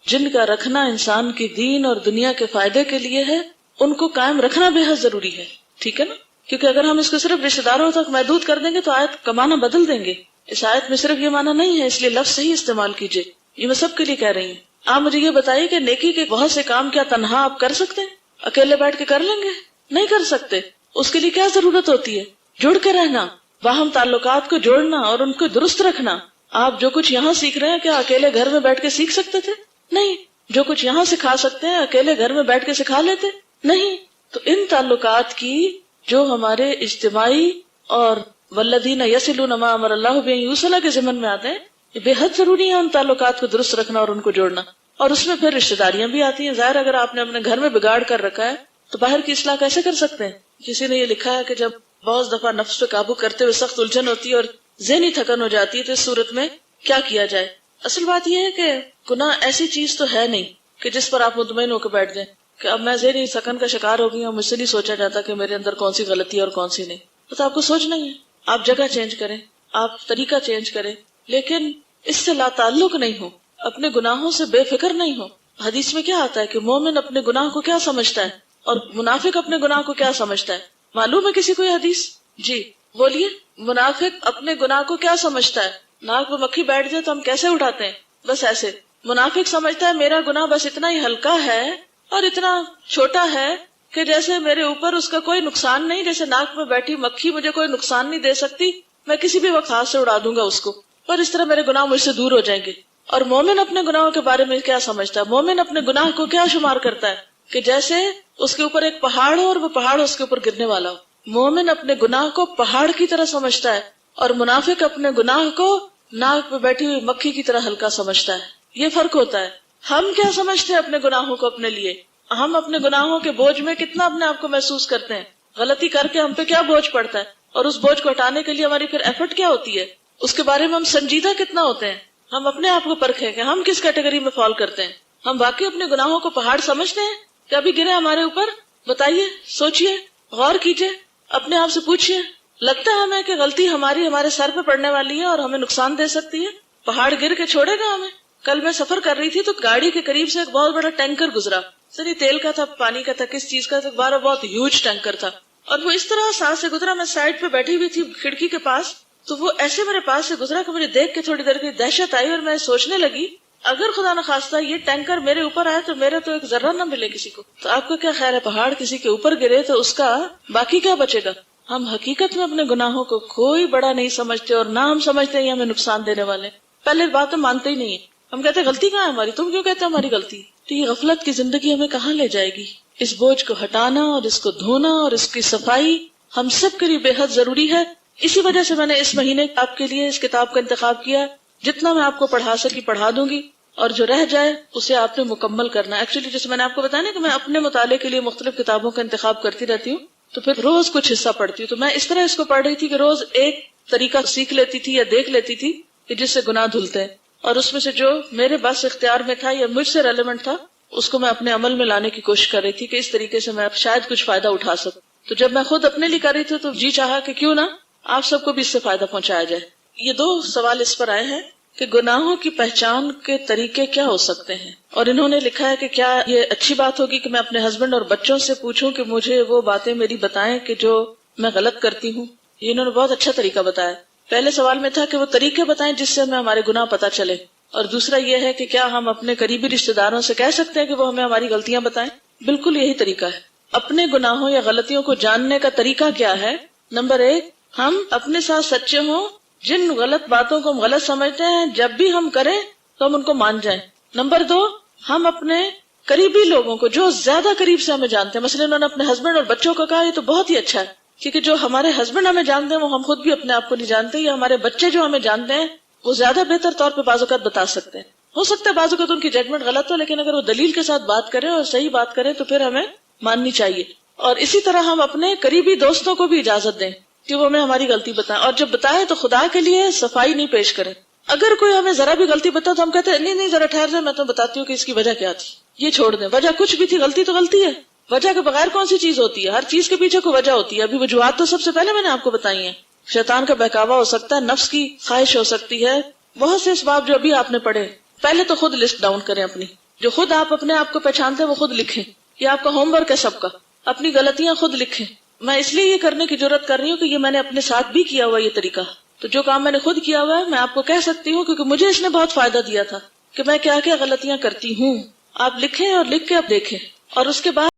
جن کا رکھنا انسان کی دین اور دنیا کے فائدے کے لیے ہے، ان کو قائم رکھنا بے حد ضروری ہے، ٹھیک ہے نا؟ کیونکہ اگر ہم اس کو صرف رشتہ داروں تک محدود کر دیں گے تو آیت کا معنی بدل دیں گے۔ اس آیت میں صرف یہ معنی نہیں ہے، اس لیے لفظ صحیح استعمال کیجئے، یہ میں سب کے لیے کہہ رہی ہوں۔ آپ مجھے یہ بتائیے کہ نیکی کے بہت سے کام کیا تنہا آپ کر سکتے ہیں؟ اکیلے بیٹھ کے کر لیں گے؟ نہیں کر سکتے۔ اس کے لیے کیا ضرورت ہوتی ہے؟ جڑ کے رہنا، باہم تعلقات کو جوڑنا اور ان کو درست رکھنا۔ آپ جو کچھ یہاں سیکھ رہے ہیں کیا اکیلے گھر میں بیٹھ کے سیکھ سکتے تھے؟ نہیں۔ جو کچھ یہاں سکھا سکتے ہیں اکیلے گھر میں بیٹھ کے سکھا لیتے؟ نہیں۔ تو ان تعلقات کی جو ہمارے اجتماعی اور والذین یصلون ما امر اللہ بہ ان یوصل کے ضمن میں آتے ہیں، یہ بے حد ضروری ہے ان تعلقات کو درست رکھنا اور ان کو جوڑنا۔ اور اس میں پھر رشتہ داریاں بھی آتی ہیں۔ ظاہر اگر آپ نے اپنے گھر میں بگاڑ کر رکھا ہے تو باہر کی اصلاح کیسے کر سکتے ہیں؟ کسی نے یہ لکھا ہے کہ جب بعض دفعہ نفس پہ قابو کرتے ہوئے سخت الجھن ہوتی ہے اور ذہنی تھکن ہو جاتی ہے تو اس صورت میں کیا کیا جائے؟ اصل بات یہ ہے کہ گناہ ایسی چیز تو ہے نہیں کہ جس پر آپ مطمئن ہو کے بیٹھ جائیں کہ اب میں ذہنی تھکن کا شکار ہو گئی ہوں، مجھ سے نہیں سوچا جاتا کہ میرے اندر کون سی غلطی ہے اور کون سی نہیں۔ تو آپ کو سوچنا ہی ہے، آپ جگہ چینج کریں، آپ طریقہ چینج کریں، لیکن اس سے لا تعلق نہیں ہو، اپنے گناہوں سے بے فکر نہیں ہو۔ حدیث میں کیا آتا ہے کہ مومن اپنے گناہ کو کیا سمجھتا ہے اور منافق اپنے گناہ کو کیا سمجھتا ہے؟ معلوم ہے کسی کو یہ حدیث؟ جی بولیے۔ منافق اپنے گناہ کو کیا سمجھتا ہے؟ ناک پہ مکھی بیٹھ جائے تو ہم کیسے اٹھاتے ہیں؟ بس ایسے۔ منافق سمجھتا ہے میرا گناہ بس اتنا ہی ہلکا ہے اور اتنا چھوٹا ہے کہ جیسے میرے اوپر اس کا کوئی نقصان نہیں، جیسے ناک میں بیٹھی مکھی مجھے کوئی نقصان نہیں دے سکتی، میں کسی بھی وقت ہاتھ سے اڑا دوں گا اس کو، اور اس طرح میرے گناہ مجھ سے دور ہو جائیں گے۔ اور مومن اپنے گناہوں کے بارے میں کیا سمجھتا ہے؟ مومن اپنے گناہ کو کیا شمار کرتا ہے کہ جیسے اس کے اوپر ایک پہاڑ ہو اور وہ پہاڑ اس کے اوپر گرنے والا ہو۔ مومن اپنے گناہ کو پہاڑ کی طرح سمجھتا ہے اور منافق اپنے گناہ کو ناک پہ بیٹھی ہوئی مکھی کی طرح ہلکا سمجھتا ہے۔ یہ فرق ہوتا ہے۔ ہم کیا سمجھتے ہیں اپنے گناہوں کو اپنے لیے؟ ہم اپنے گناہوں کے بوجھ میں کتنا اپنے آپ کو محسوس کرتے ہیں؟ غلطی کر کے ہم پہ کیا بوجھ پڑتا ہے اور اس بوجھ کو ہٹانے کے لیے ہماری پھر ایفرٹ کیا ہوتی ہے؟ اس کے بارے میں ہم سنجیدہ کتنا ہوتے ہیں؟ ہم اپنے آپ کو پرکھیں کہ ہم کس کیٹیگری میں فال کرتے ہیں۔ ہم واقعی اپنے گناہوں کو پہاڑ سمجھتے ہیں کہ ابھی گرے ہمارے اوپر؟ بتائیے، سوچئے، غور کیجئے، اپنے آپ سے پوچھئے۔ لگتا ہے ہمیں کہ غلطی ہمارے سر پہ پڑنے والی ہے اور ہمیں نقصان دے سکتی ہے؟ پہاڑ گر کے چھوڑے گا ہمیں؟ کل میں سفر کر رہی تھی تو گاڑی کے قریب سے ایک بہت بڑا ٹینکر گزرا، سر تیل کا تھا، پانی کا تھا، کس چیز کا تھا، بہت ہیوج ٹینکر تھا، اور وہ اس طرح ساتھ سے گزرا۔ میں سائڈ پہ بیٹھی ہوئی تھی کھڑکی کے پاس، تو وہ ایسے میرے پاس سے گزرا کہ مجھے دیکھ کے تھوڑی دیر کی دہشت آئی اور میں سوچنے لگی اگر خدا نخواستہ یہ ٹینکر میرے اوپر آئے تو میرا تو ایک ذرہ نہ ملے کسی کو، تو آپ کا کیا خیال ہے؟ پہاڑ کسی کے اوپر گرے تو اس کا باقی کیا بچے گا؟ ہم حقیقت میں اپنے گناہوں کو کوئی بڑا نہیں سمجھتے، اور نہ ہم سمجھتے ہیں یہ ہمیں نقصان دینے والے. پہلے بات ہم مانتے ہی نہیں ہیں، ہم کہتے ہیں غلطی کہاں ہے ہماری، تم کیوں کہتے ہیں ہماری غلطی؟ تو یہ غفلت کی زندگی ہمیں کہاں لے جائے گی؟ اس بوجھ کو ہٹانا اور اس کو دھونا اور اس کی صفائی ہم سب کے لیے بے حد ضروری ہے. اسی وجہ سے میں نے اس مہینے آپ کے لیے اس کتاب کا انتخاب کیا. جتنا میں آپ کو پڑھا سکی پڑھا دوں گی، اور جو رہ جائے اسے آپ نے مکمل کرنا. ایکچولی جیسے میں نے آپ کو بتایا نا کہ میں اپنے مطالعے کے لیے مختلف کتابوں کا انتخاب کرتی رہتی ہوں، تو پھر روز کچھ حصہ پڑھتی ہوں. تو میں اس طرح اس کو پڑھ رہی تھی کہ روز ایک طریقہ سیکھ لیتی تھی یا دیکھ لیتی تھی کہ جس سے گناہ دھلتے ہیں، اور اس میں سے جو میرے بس اختیار میں تھا یا مجھ سے ریلیونٹ تھا اس کو میں اپنے عمل میں لانے کی کوشش کر رہی تھی کہ اس طریقے سے میں شاید کچھ فائدہ اٹھا سکوں. تو جب میں خود اپنے لیے کر رہی تھی تو جی چاہا کہ کیوں نہ آپ سب کو بھی اس سے فائدہ پہنچایا جائے. یہ 2 سوال اس پر آئے ہیں کہ گناہوں کی پہچان کے طریقے کیا ہو سکتے ہیں، اور انہوں نے لکھا ہے کہ کیا یہ اچھی بات ہوگی کہ میں اپنے ہسبینڈ اور بچوں سے پوچھوں کہ مجھے وہ باتیں میری بتائیں کہ جو میں غلط کرتی ہوں. یہ انہوں نے بہت اچھا طریقہ بتایا. پہلے سوال میں تھا کہ وہ طریقے بتائیں جس سے ہمیں ہمارے گناہ پتہ چلے، اور دوسرا یہ ہے کہ کیا ہم اپنے قریبی رشتہ داروں سے کہہ سکتے ہیں کہ وہ ہمیں ہماری غلطیاں بتائیں. بالکل یہی طریقہ ہے. اپنے گناہوں یا غلطیوں کو جاننے کا طریقہ کیا ہے؟ نمبر 1، ہم اپنے ساتھ سچے ہوں. جن غلط باتوں کو ہم غلط سمجھتے ہیں جب بھی ہم کریں تو ہم ان کو مان جائیں. نمبر 2، ہم اپنے قریبی لوگوں کو جو زیادہ قریب سے ہمیں جانتے ہیں، مثلا انہوں نے اپنے ہسبینڈ اور بچوں کو کہا، یہ تو بہت ہی اچھا ہے، کیونکہ جو ہمارے ہسبینڈ ہمیں جانتے ہیں وہ ہم خود بھی اپنے آپ کو نہیں جانتے، یا ہمارے بچے جو ہمیں جانتے ہیں وہ زیادہ بہتر طور پہ بعض اوقات بتا سکتے ہیں. ہو سکتا ہے بعض اوقات ان کی ججمنٹ غلط ہو، لیکن اگر وہ دلیل کے ساتھ بات کریں اور صحیح بات کریں تو پھر ہمیں ماننی چاہیے. اور اسی طرح ہم اپنے قریبی دوستوں کو بھی اجازت دیں کہ وہ ہمیں ہماری غلطی بتائیں، اور جب بتائیں تو خدا کے لیے صفائی نہیں پیش کریں. اگر کوئی ہمیں ذرا بھی غلطی بتا تو ہم کہتے ہیں نہیں ذرا ٹھہر جائے، میں تو بتاتی ہوں کہ اس کی وجہ کیا تھی. یہ چھوڑ دیں، وجہ کچھ بھی تھی، غلطی تو غلطی ہے. وجہ کے بغیر کون سی چیز ہوتی ہے؟ ہر چیز کے پیچھے کوئی وجہ ہوتی ہے. ابھی وجوہات تو سب سے پہلے میں نے آپ کو بتائی ہیں. شیطان کا بہکاوا ہو سکتا ہے، نفس کی خواہش ہو سکتی ہے، بہت سے اسباب جو ابھی آپ نے پڑھے. پہلے تو خود لسٹ ڈاؤن کریں اپنی، جو خود آپ اپنے آپ کو پہچانتے ہیں وہ خود لکھیں. یہ آپ کا ہوم ورک ہے سب کا. اپنی غلطیاں خود لکھیں. میں اس لیے یہ کرنے کی جرات کر رہی ہوں کہ یہ میں نے اپنے ساتھ بھی کیا ہوا یہ طریقہ. تو جو کام میں نے خود کیا ہوا ہے میں آپ کو کہہ سکتی ہوں، کیونکہ مجھے اس نے بہت فائدہ دیا تھا کہ میں کیا کیا غلطیاں کرتی ہوں. آپ لکھیں اور لکھ کے اب دیکھیں، اور اس کے بعد